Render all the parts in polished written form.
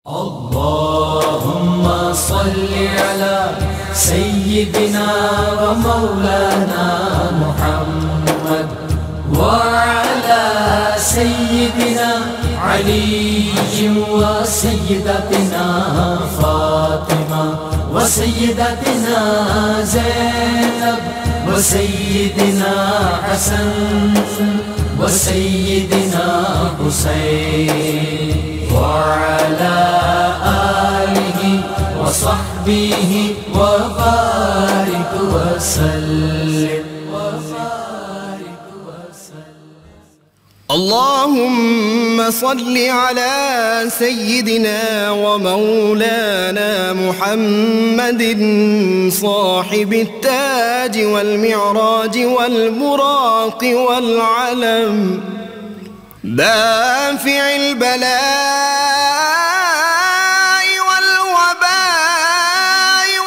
اللهم صل على سيدنا ومولانا محمد وعلى سيدنا علي وسيدتنا فاطمة وسيدتنا زينب وسيدنا حسن وسيدنا حسين وعلى آله وصحبه وبارك وسلم. اللهم صل على سيدنا ومولانا محمد صاحب التاج والمعراج والبراق والعلم دافع البلاء والوباء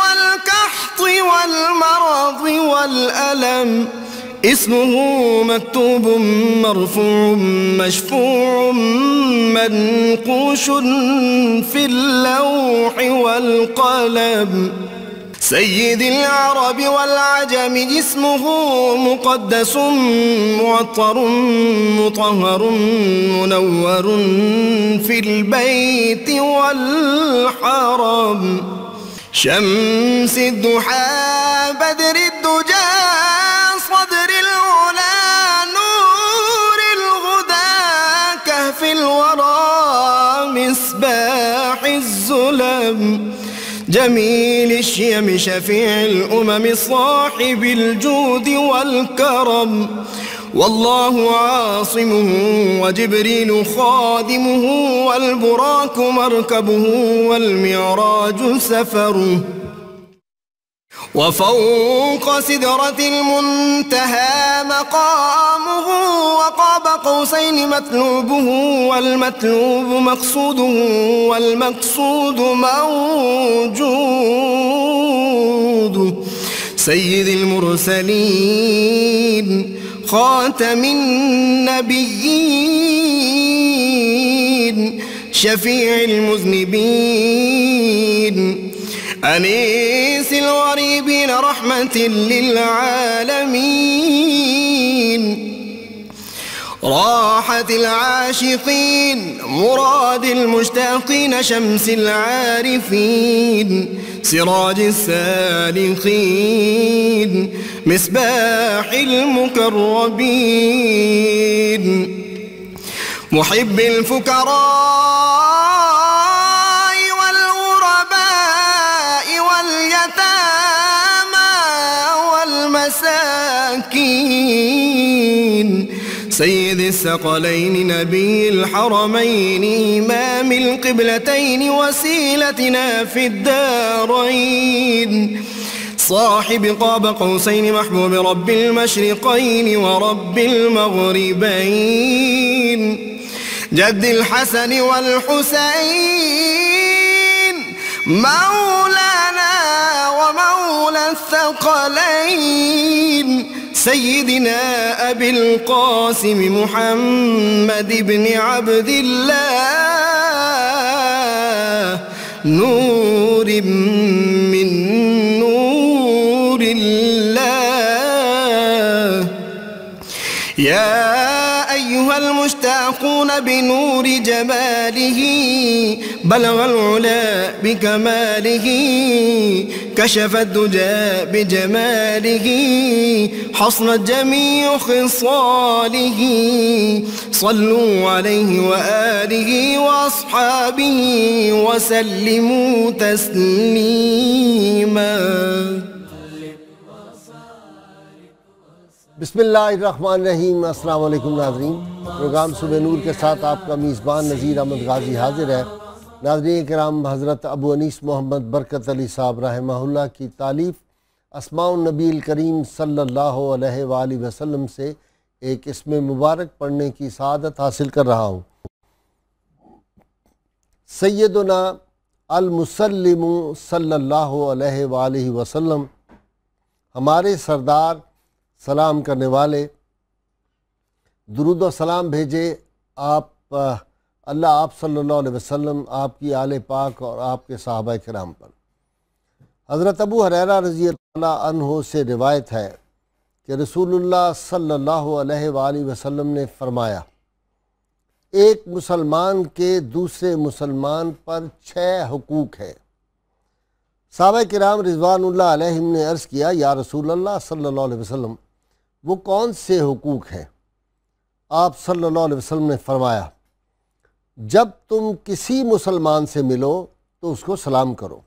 والقحط والمرض والألم اسمه مكتوب مرفوع مشفوع منقوش في اللوح والقلم سيد العرب والعجم اسمه مقدس معطر مطهر منور في البيت والحرم شمس الضحى بدر الدجى صدر العلا نور الهدى كهف الورى مصباح الظلم جميل الشيم شفيع الأمم صاحب الجود والكرم والله عاصمه وجبريل خادمه والبراق مركبه والمعراج سفره وفوق سدرة المنتهى مقامه وقاب قوسين مطلوبه والمطلوب مقصوده والمقصود موجود سيد المرسلين خاتم النبيين شفيع المذنبين أنيس الغريبين رحمة للعالمين راحة العاشقين مراد المشتاقين شمس العارفين سراج السالكين مصباح المقربين محب الفقراء والمساكين سيد الثقلين نبي الحرمين إمام القبلتين وسيلتنا في الدارين صاحب قاب قوسين محبوب رب المشرقين ورب المغربين جد الحسن والحسين مولانا ومولى الثقلين سيدنا أبي القاسم محمد بن عبد الله نور من نور الله يا أيها المشتاقون بنور جماله بلغ العلا بكماله كشف الدجى بجماله حصلت جميع خصاله صلوا عليه وآله وأصحابه وسلموا تسليما. بسم اللہ الرحمن الرحیم. السلام علیکم ناظرین. پروگرام صبح نور کے ساتھ آپ کا میزبان نذیر احمد غازی حاضر ہے. ناظرین کرام، حضرت ابو انیس محمد برکت علی صاحب رحمہ اللہ کی تالیف اسماء النبی الکریم صلی اللہ علیہ وآلہ وسلم سے ایک اسم مبارک پڑھنے کی سعادت حاصل کر رہا ہوں. سیدنا المسلم صلی اللہ علیہ وآلہ وسلم، ہمارے سردار، سلام کرنے والے، درود و سلام بھیجے آپ اللہ آپ صلی اللہ علیہ وسلم، آپ کی آل پاک اور آپ کے صحابہ کرام پر۔ حضرت ابو ہریرہ رضی اللہ عنہ سے روایت ہے کہ رسول اللہ صلی اللہ علیہ وآلہ وسلم نے فرمایا، ایک مسلمان کے دوسرے مسلمان پر 6 حقوق ہیں۔ صحابہ کرام رضوان اللہ علیہم نے عرض کیا، یا رسول اللہ صلی اللہ علیہ وسلم وہ کون سے حقوق ہیں؟ آپ صلی اللہ علیہ وسلم نے فرمایا، جب تم کسی مسلمان سے ملو تو اس کو سلام کرو،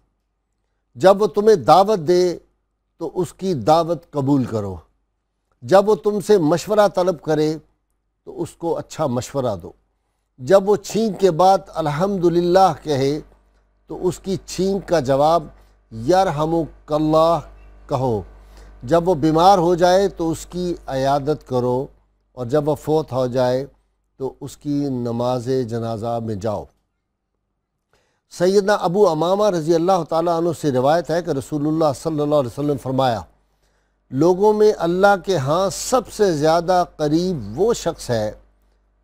جب وہ تمہیں دعوت دے تو اس کی دعوت قبول کرو، جب وہ تم سے مشورہ طلب کرے تو اس کو اچھا مشورہ دو، جب وہ چھینک کے بعد الحمدللہ کہے تو اس کی چھینک کا جواب یرحمک اللہ کہو، جب وہ بیمار ہو جائے تو اس کی عیادت کرو، اور جب وہ فوت ہو جائے تو اس کی نماز جنازہ میں جاؤ۔ سیدنا ابو امامہ رضی اللہ تعالیٰ عنہ سے روایت ہے کہ رسول اللہ صلی اللہ علیہ وسلم فرمایا، لوگوں میں اللہ کے ہاں سب سے زیادہ قریب وہ شخص ہے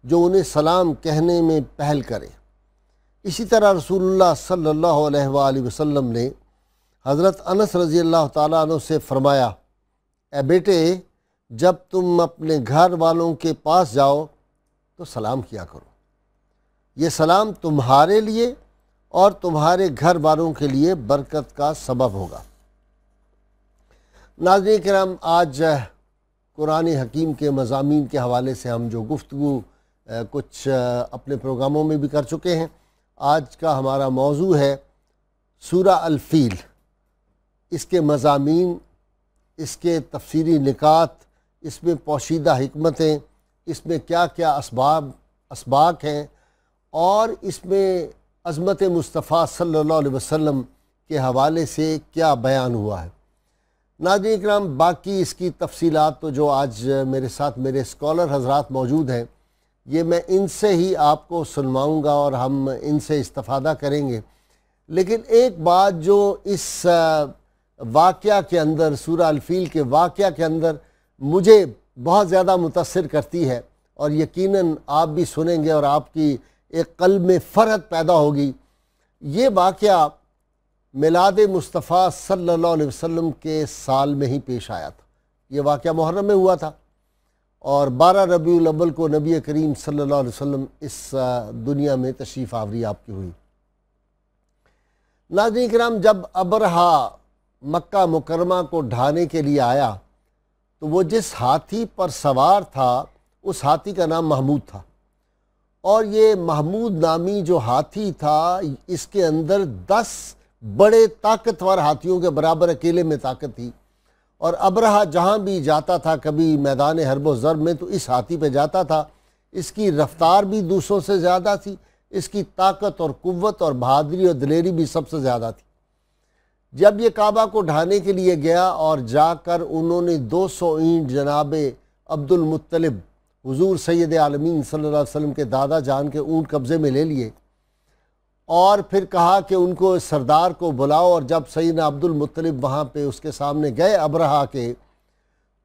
جو انہیں سلام کہنے میں پہل کرے۔ اسی طرح رسول اللہ صلی اللہ علیہ وآلہ وسلم نے حضرت انس رضی اللہ تعالیٰ عنہ سے فرمایا، اے بیٹے، جب تم اپنے گھر والوں کے پاس جاؤ تو سلام کیا کرو، یہ سلام تمہارے لیے اور تمہارے گھر والوں کے لیے برکت کا سبب ہوگا۔ ناظرین کرام، آج قرآن حکیم کے مضامین کے حوالے سے ہم جو گفتگو کچھ اپنے پروگراموں میں بھی کر چکے ہیں، آج کا ہمارا موضوع ہے سورہ الفیل، اس کے مضامین، اس کے تفسیری نکات، اس میں پوشیدہ حکمتیں، اس میں کیا کیا اسباق ہیں، اور اس میں عظمت مصطفیٰ صلی اللہ علیہ وسلم کے حوالے سے کیا بیان ہوا ہے۔ ناظرین اکرام، باقی اس کی تفصیلات تو جو آج میرے ساتھ میرے اسکالر حضرات موجود ہیں، یہ میں ان سے ہی آپ کو سنواؤں گا اور ہم ان سے استفادہ کریں گے۔ لیکن ایک بات جو اس واقعہ کے اندر، سورہ الفیل کے واقعہ کے اندر مجھے بہت زیادہ متاثر کرتی ہے، اور یقیناً آپ بھی سنیں گے اور آپ کی ایک قلب میں فرحت پیدا ہوگی، یہ واقعہ میلاد مصطفیٰ صلی اللہ علیہ وسلم کے سال میں ہی پیش آیا تھا۔ یہ واقعہ محرم میں ہوا تھا، اور 12 ربیع الاول کو نبی کریم صلی اللہ علیہ وسلم اس دنیا میں تشریف آوری آپ کی ہوئی۔ ناظرین کرام، جب ابرہہ مکہ مکرمہ کو ڈھانے کے لیے آیا تو وہ جس ہاتھی پر سوار تھا اس ہاتھی کا نام محمود تھا، اور یہ محمود نامی جو ہاتھی تھا، اس کے اندر 10 بڑے طاقتور ہاتھیوں کے برابر اکیلے میں طاقت تھی، اور ابرہہ جہاں بھی جاتا تھا، کبھی میدان حرب و ضرب میں، تو اس ہاتھی پہ جاتا تھا۔ اس کی رفتار بھی دوسروں سے زیادہ تھی، اس کی طاقت اور قوت اور بہادری اور دلیری بھی سب سے زیادہ تھی۔ جب یہ کعبہ کو ڈھانے کے لیے گیا اور جا کر انہوں نے 200 اینٹ جناب عبد المطلب، حضور سید عالمین صلی اللہ علیہ وسلم کے دادا جان کے اونٹ قبضے میں لے لیے، اور پھر کہا کہ ان کو سردار کو بلاؤ، اور جب سیدنا عبد المطلب وہاں پہ اس کے سامنے گئے ابرہہ کے،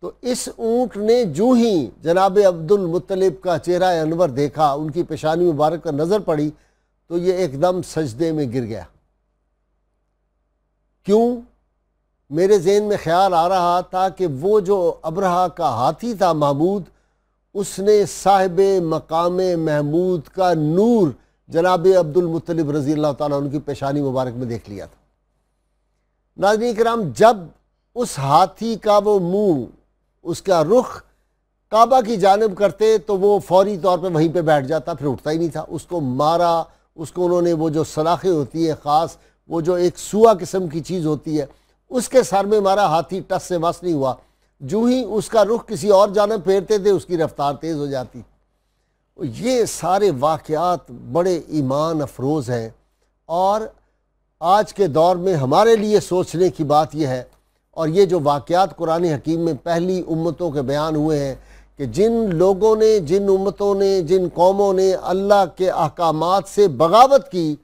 تو اس اونٹ نے جو ہی جناب عبد المطلب کا چہرہ انور دیکھا، ان کی پیشانی مبارک پر نظر پڑی، تو یہ ایک دم سجدے میں گر گیا۔ کیوں؟ میرے ذہن میں خیال آ رہا تھا کہ وہ جو ابرہہ کا ہاتھی تھا محمود، اس نے صاحب مقام محمود کا نور جناب عبد المطلب رضی اللہ تعالیٰ عنہ کی پیشانی مبارک میں دیکھ لیا تھا۔ ناظرین کرام، جب اس ہاتھی کا وہ منہ، اس کا رخ کعبہ کی جانب کرتے تو وہ فوری طور پہ وہیں پہ بیٹھ جاتا، پھر اٹھتا ہی نہیں تھا۔ اس کو مارا، اس کو انہوں نے وہ جو سلاخیں ہوتی ہے خاص، وہ جو ایک سوا قسم کی چیز ہوتی ہے، اس کے سر میں مارا، ہاتھی ٹس سے مس نہیں ہوا۔ جو ہی اس کا رخ کسی اور جانب پھیرتے تھے، اس کی رفتار تیز ہو جاتی۔ یہ سارے واقعات بڑے ایمان افروز ہیں، اور آج کے دور میں ہمارے لیے سوچنے کی بات یہ ہے، اور یہ جو واقعات قرآن حکیم میں پہلی امتوں کے بیان ہوئے ہیں، کہ جن لوگوں نے، جن امتوں نے، جن قوموں نے اللہ کے احکامات سے بغاوت کی،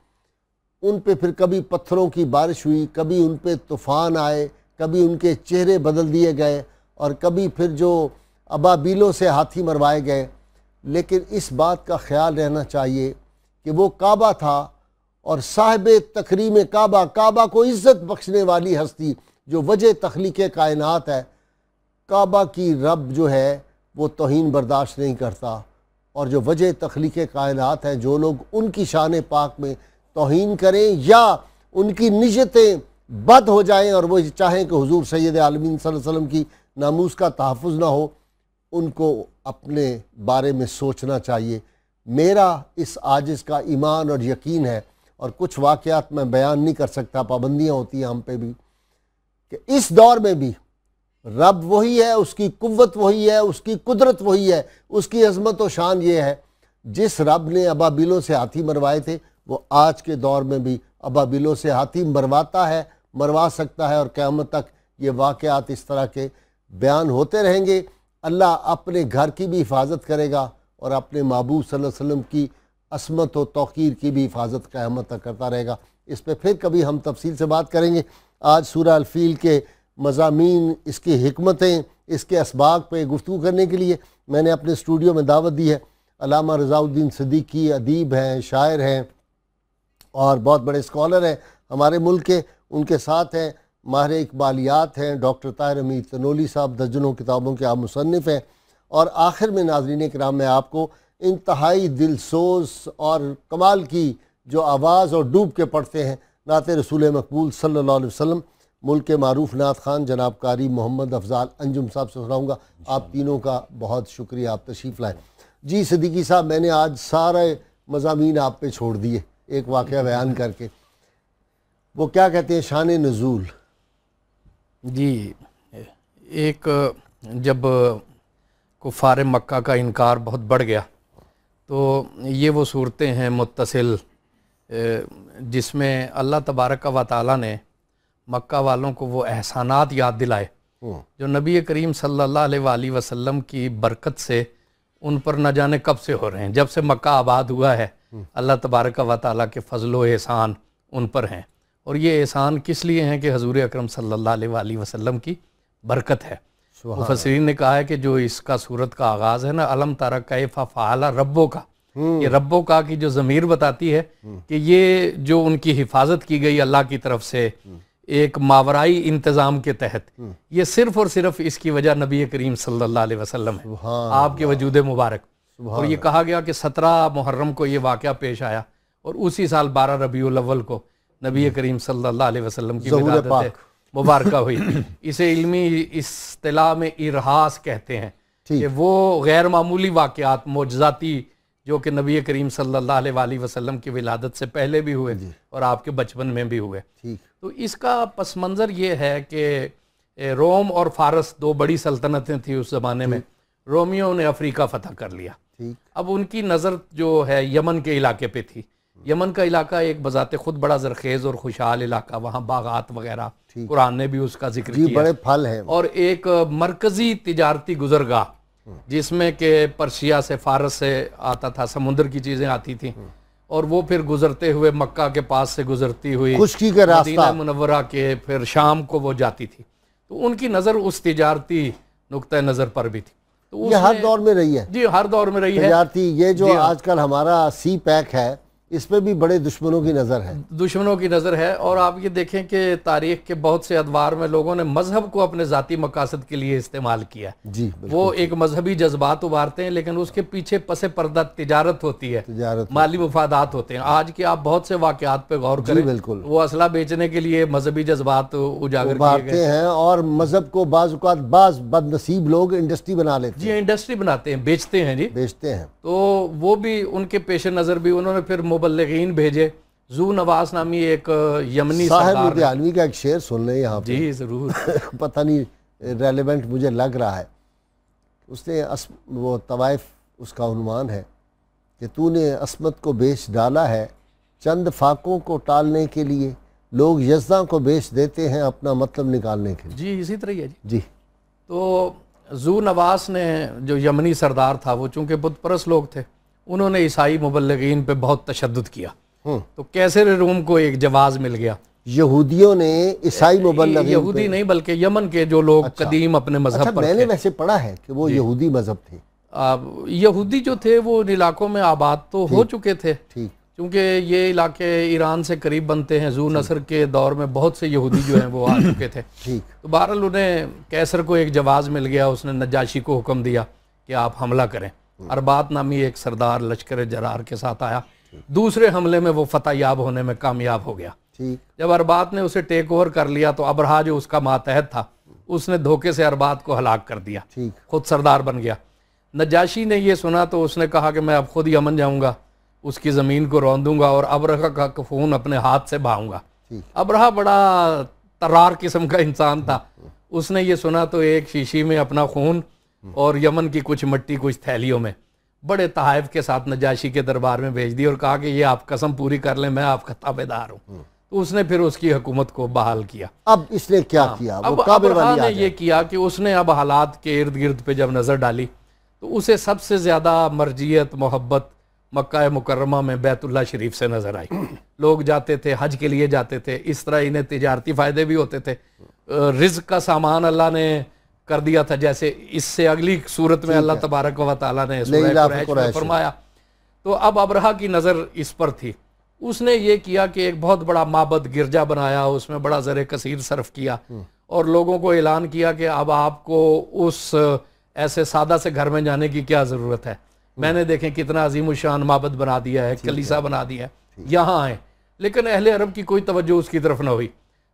ان پہ پھر کبھی پتھروں کی بارش ہوئی، کبھی ان پہ طوفان آئے، کبھی ان کے چہرے بدل دیے گئے، اور کبھی پھر جو ابابیلوں سے ہاتھی مروائے گئے۔ لیکن اس بات کا خیال رہنا چاہیے کہ وہ کعبہ تھا اور صاحب تکریم کعبہ، کعبہ کو عزت بخشنے والی ہستی جو وجہ تخلیق کائنات ہے، کعبہ کی رب جو ہے وہ توہین برداشت نہیں کرتا، اور جو وجہ تخلیق کائنات ہیں جو لوگ ان کی شان پاک میں توہین کریں یا ان کی نیتیں بد ہو جائیں اور وہ چاہیں کہ حضور سید عالمین صلی اللہ علیہ وسلم کی ناموس کا تحفظ نہ ہو، ان کو اپنے بارے میں سوچنا چاہیے۔ میرا اس عاجز کا ایمان اور یقین ہے، اور کچھ واقعات میں بیان نہیں کر سکتا، پابندیاں ہوتی ہیں ہم پہ بھی، کہ اس دور میں بھی رب وہی ہے، اس کی قوت وہی ہے، اس کی قدرت وہی ہے، اس کی عظمت و شان یہ ہے، جس رب نے ابابیلوں سے ہاتھی مروائے تھے وہ آج کے دور میں بھی ابابیلوں سے ہاتھی مرواتا ہے، مروا سکتا ہے، اور قیامت تک یہ واقعات اس طرح کے بیان ہوتے رہیں گے۔ اللہ اپنے گھر کی بھی حفاظت کرے گا اور اپنے محبوب صلی اللہ علیہ وسلم کی عصمت و توقیر کی بھی حفاظت قیامت تک کرتا رہے گا۔ اس پہ پھر کبھی ہم تفصیل سے بات کریں گے۔ آج سورہ الفیل کے مضامین، اس کی حکمتیں، اس کے اسباق پہ گفتگو کرنے کے لیے میں نے اپنے اسٹوڈیو میں دعوت دی ہے علامہ رضا الدین صدیقی، ادیب ہیں، شاعر ہیں اور بہت بڑے اسکالر ہیں ہمارے ملک کے۔ ان کے ساتھ ہیں ماہر اقبالیات ہیں ڈاکٹر طاہر امیر تنولی صاحب، درجنوں کتابوں کے آپ مصنف ہیں۔ اور آخر میں ناظرین کرام میں آپ کو انتہائی دل سوز اور کمال کی جو آواز اور ڈوب کے پڑھتے ہیں نعت رسول مقبول صلی اللہ علیہ وسلم، ملک کے معروف نعت خان جناب قاری محمد افضال انجم صاحب سے سناؤں گا۔ آپ تینوں کا بہت شکریہ، آپ تشریف لائیں۔ جی صدیقی صاحب، میں نے آج سارے مضامین آپ پہ چھوڑ دیے ایک واقعہ بیان کر کے، وہ کیا کہتے ہیں شان نزول۔ جی، ایک جب کفار مکہ کا انکار بہت بڑھ گیا تو یہ وہ صورتیں ہیں متصل جس میں اللہ تبارک و تعالیٰ نے مکہ والوں کو وہ احسانات یاد دلائے جو نبی کریم صلی اللہ علیہ وآلہ وسلم کی برکت سے ان پر نہ جانے کب سے ہو رہے ہیں، جب سے مکہ آباد ہوا ہے اللہ تبارک و تعالیٰ کے فضل و احسان ان پر ہیں، اور یہ احسان کس لیے ہیں کہ حضور اکرم صلی اللہ علیہ وآلہ وسلم کی برکت ہے۔ مفسرین نے کہا ہے کہ جو اس کا صورت کا آغاز ہے نا، علم تری کیف فعل ربک، یہ ربک کی جو ضمیر بتاتی ہے کہ یہ جو ان کی حفاظت کی گئی اللہ کی طرف سے ایک ماورائی انتظام کے تحت، یہ صرف اور صرف اس کی وجہ نبی کریم صلی اللہ علیہ وسلم ہے، آپ کے وجود مبارک۔ اور یہ کہا گیا کہ 17 محرم کو یہ واقعہ پیش آیا اور اسی سال 12 ربیع الاول کو نبی کریم صلی اللہ علیہ وسلم کی ولادت مبارکہ ہوئی۔ اسے علمی اصطلاح میں ارہاس کہتے ہیں کہ وہ غیر معمولی واقعات معجزاتی جو کہ نبی کریم صلی اللہ علیہ وآلہ وسلم کی ولادت سے پہلے بھی ہوئے اور آپ کے بچپن میں بھی ہوئے۔ تو اس کا پس منظر یہ ہے کہ روم اور فارس دو بڑی سلطنتیں تھیں اس زمانے میں، رومیوں نے افریقہ فتح کر لیا۔ اب ان کی نظر جو ہے یمن کے علاقے پہ تھی۔ یمن کا علاقہ ایک بذات خود بڑا زرخیز اور خوشحال علاقہ، وہاں باغات وغیرہ، قرآن نے بھی اس کا ذکر کیا، بڑے پھل ہیں، اور ایک مرکزی تجارتی گزرگاہ جس میں کہ پرشیا سے، فارس سے آتا تھا، سمندر کی چیزیں آتی تھیں اور وہ پھر گزرتے ہوئے مکہ کے پاس سے گزرتی ہوئی خشکی کا راستہ مدینہ منورہ کے پھر شام کو وہ جاتی تھی۔ تو ان کی نظر اس تجارتی نقطہ نظر پر بھی تھی۔ تو یہ ہر دور میں رہی ہے، جی ہر دور میں رہی ہے تجارتی۔ یہ جو آج کل ہمارا سی پیک ہے اس پہ بھی بڑے دشمنوں کی نظر ہے، دشمنوں کی نظر ہے۔ اور آپ یہ دیکھیں کہ تاریخ کے بہت سے ادوار میں لوگوں نے مذہب کو اپنے ذاتی مقاصد کے لیے استعمال کیا۔ جی وہ ایک مذہبی جذبات ابھارتے ہیں لیکن اس کے پیچھے پس پردہ تجارت ہوتی ہے، مالی مفادات ہوتے ہیں۔ آج کے آپ بہت سے واقعات پہ غور کریں، وہ اسلحہ بیچنے کے لیے مذہبی جذبات اجاگر کیے گئے ہیں، اور مذہب کو بعض اوقات بعض بد نصیب لوگ انڈسٹری بنا لیتے ہیں۔ جی انڈسٹری بناتے ہیں، بیچتے ہیں، جی بیچتے ہیں۔ تو وہ بھی ان کے پیش نظر بھی انہوں نے پھر مبلغین بھیجے۔ ذو نواس نامی ایک یمنی صاحب مدیانوی کا ایک شعر سن لیں یہاں پہ، جی ضرور، پتہ نہیں ریلیونٹ مجھے لگ رہا ہے۔ اس نے وہ طوائف اس کا عنوان ہے کہ تو نے عصمت کو بیچ ڈالا ہے چند فاقوں کو ٹالنے کے لیے، لوگ یزداں کو بیچ دیتے ہیں اپنا مطلب نکالنے کے لیے۔ جی اسی طرح ہے جی۔ تو ذو نواس نے جو یمنی سردار تھا، وہ چونکہ بت پرست لوگ تھے، انہوں نے عیسائی مبلغین پہ بہت تشدد کیا، تو کیسر روم کو ایک جواز مل گیا۔ یہودیوں نے عیسائی مبلغین، یہودی نہیں بلکہ یمن کے جو لوگ قدیم اپنے مذہب پر میں نے ویسے پڑھا ہے کہ وہ یہودی مذہب تھے، یہودی جو تھے وہ ان علاقوں میں آباد تو ہو چکے تھے، چونکہ یہ علاقے ایران سے قریب بنتے ہیں، ذو نصر کے دور میں بہت سے یہودی جو ہیں وہ آ چکے تھے، تو بہرحال انہیں کیسر کو ایک جواز مل گیا، اس نے نجاشی کو حکم دیا کہ آپ حملہ کریں۔ اربات نامی ایک سردار لشکر جرار کے ساتھ آیا، دوسرے حملے میں وہ فتح یاب ہونے میں کامیاب ہو گیا۔ جب اربات نے اسے ٹیک اوور کر لیا تو ابرہا جو اس کا ماتحت تھا اس نے دھوکے سے اربات کو ہلاک کر دیا، خود سردار بن گیا۔ نجاشی نے یہ سنا تو اس نے کہا کہ میں اب خود یمن جاؤں گا، اس کی زمین کو روندوں گا اور ابرہا کا خون اپنے ہاتھ سے بہاؤں گا۔ ابرہا بڑا طرار قسم کا انسان تھا، اس نے یہ سنا تو ایک شیشی میں اپنا خون اور یمن کی کچھ مٹی کچھ تھیلیوں میں بڑے تحائف کے ساتھ نجاشی کے دربار میں بھیج دی اور کہا کہ یہ آپ قسم پوری کر لیں، میں آپ کا تابع دار ہوں۔ تو اس نے پھر اس کی حکومت کو بحال کیا۔ اب اس نے کیا کیا؟ اب ابرہا نے یہ کیا کہ اس نے اب حالات کے ارد گرد پہ جب نظر ڈالی تو اسے سب سے زیادہ مرجیت محبت مکہ مکرمہ میں بیت اللہ شریف سے نظر آئی۔ لوگ جاتے تھے، حج کے لیے جاتے تھے، اس طرح انہیں تجارتی فائدے بھی ہوتے تھے، رزق کا سامان اللہ نے کر دیا تھا، جیسے اس سے اگلی صورت میں اللہ تبارک و تعالیٰ نے سورہ قریش میں فرمایا۔ تو اب ابرہا کی نظر اس پر تھی، اس نے یہ کیا کہ ایک بہت بڑا معبد گرجا بنایا، اس میں بڑا زر کثیر صرف کیا اور لوگوں کو اعلان کیا کہ اب آپ کو اس ایسے سادہ سے گھر میں جانے کی کیا ضرورت ہے، میں نے دیکھیں کتنا عظیم الشان معبد بنا دیا ہے، کلیسا بنا دیا ہے، یہاں آئیں۔ لیکن اہل عرب کی کوئی توجہ اس کی طرف نہ ہوئی،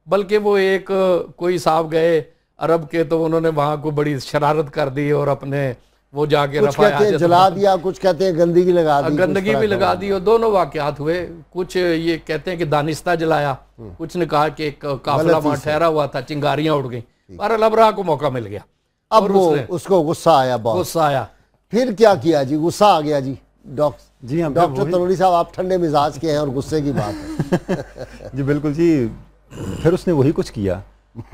بلکہ وہ ایک کوئی صاحب گئے عرب کے تو انہوں نے وہاں کو بڑی شرارت کر دی اور اپنے وہ جا کے کچھ کہتے ہیں جلا دیا، کچھ کہتے ہیں گندگی لگا دی، گندگی بھی لگا دی، اور دونوں واقعات ہوئے۔ کچھ یہ کہتے ہیں کہ دانستہ جلایا، کچھ نے کہا کہ ایک قافلہ وہاں ٹھہرا ہوا تھا، چنگاریاں اڑ گئیں۔ بہرحال ابرہا کو موقع مل گیا، اب وہ اس کو غصہ آیا، غصہ آیا۔ پھر کیا کیا جی؟ غصہ آ گیا جی۔ ڈاکٹر تنوری صاحب آپ ٹھنڈے مزاج کے ہیں اور غصے کی بات ہے۔ جی بالکل جی، پھر اس نے وہی کچھ کیا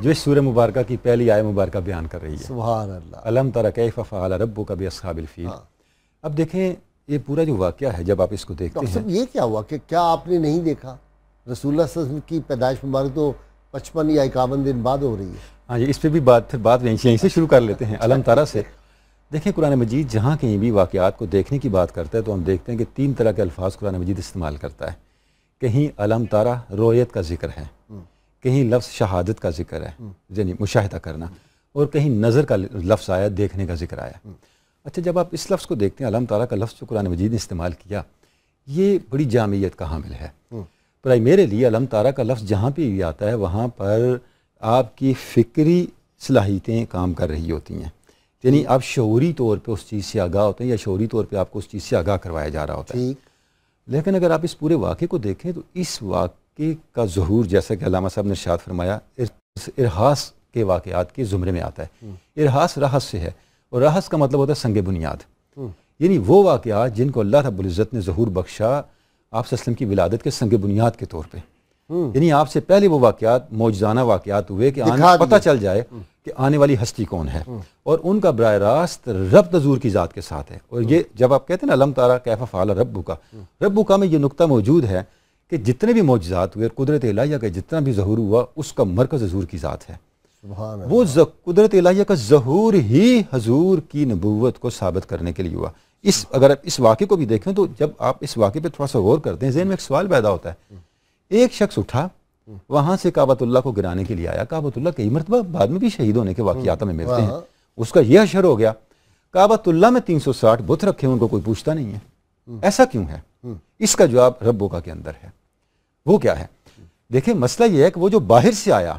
جو اس سورہ مبارکہ کی پہلی آیت مبارکہ بیان کر رہی ہے، سبحان اللہ، الم تر کیف فعل ربک باصحاب الفیل۔ اب دیکھیں یہ پورا جو واقعہ ہے جب آپ اس کو دیکھتے ہیں، یہ کیا ہوا کہ کیا آپ نے نہیں دیکھا رسول اللہ صلی اللہ علیہ وسلم کی پیدائش مبارک تو 55 یا 51 دن بعد ہو رہی ہے؟ ہاں جی، اس پہ بھی بات یہیں سے شروع کر لیتے ہیں، الم تر سے۔ دیکھیں قرآن مجید جہاں کہیں بھی واقعات کو دیکھنے کی بات کرتا ہے تو ہم دیکھتے ہیں کہ 3 طرح کے الفاظ قرآن مجید استعمال کرتا ہے۔ کہیں الم تارا رویت کا ذکر ہے، کہیں لفظ شہادت کا ذکر ہے یعنی مشاہدہ کرنا، اور کہیں نظر کا لفظ آیا، دیکھنے کا ذکر آیا۔ اچھا، جب آپ اس لفظ کو دیکھتے ہیں علم تعالیٰ کا لفظ جو قرآن مجید نے استعمال کیا، یہ بڑی جامعیت کا حامل ہے۔ برائے میرے لیے علم تعالیٰ کا لفظ جہاں پہ بھی آتا ہے وہاں پر آپ کی فکری صلاحیتیں کام کر رہی ہوتی ہیں، یعنی آپ شعوری طور پہ اس چیز سے آگاہ ہوتے ہیں یا شعوری طور پہ آپ کو اس چیز سے آگاہ کروایا جا رہا ہوتا ہے۔ لیکن اگر آپ اس پورے واقعے کو دیکھیں تو اس واقعے کا ظہور، جیسا کہ علامہ صاحب نے ارشاد فرمایا، ارہاس کے واقعات کے زمرے میں آتا ہے۔ ارہاس رہس سے ہے، اور رہس کا مطلب ہوتا ہے سنگ بنیاد، یعنی وہ واقعات جن کو اللہ رب العزت نے ظہور بخشا آپ صلی اللہ علیہ وسلم کی ولادت کے سنگ بنیاد کے طور پہ، یعنی آپ سے پہلے وہ واقعات معجزانہ واقعات ہوئے کہ پتہ چل جائے کہ آنے والی ہستی کون ہے، اور ان کا براہ راست ربط حضور کی ذات کے ساتھ ہے۔ اور یہ جب آپ کہتے ہیں نا علم تارا کیف فعل ربک میں یہ نقطہ موجود ہے کہ جتنے بھی معجزات ہوئے، قدرت الہیہ کا جتنا بھی ظہور ہوا، اس کا مرکز حضور کی ذات ہے۔ وہ قدرت الہیہ کا ظہور ہی حضور کی نبوت کو ثابت کرنے کے لیے ہوا۔ اگر آپ اس واقعے کو بھی دیکھیں تو جب آپ اس واقعے پہ تھوڑا سا غور کرتے ہیں، ذہن میں ایک سوال پیدا ہوتا ہے۔ ایک شخص اٹھا، وہاں سے کعبۃ اللہ کو گرانے کے لیے آیا، کعبۃ اللہ کئی مرتبہ بعد میں بھی شہید ہونے کے واقعات میں ملتے ہیں، اس کا یہ اشر ہو گیا کعبۃ اللہ میں 360 بت رکھے، ان کو کوئی پوچھتا نہیں ہے، ایسا کیوں ہے؟ اس کا جواب ربک کے اندر ہے۔ وہ کیا ہے؟ دیکھیں مسئلہ یہ ہے کہ وہ جو باہر سے آیا،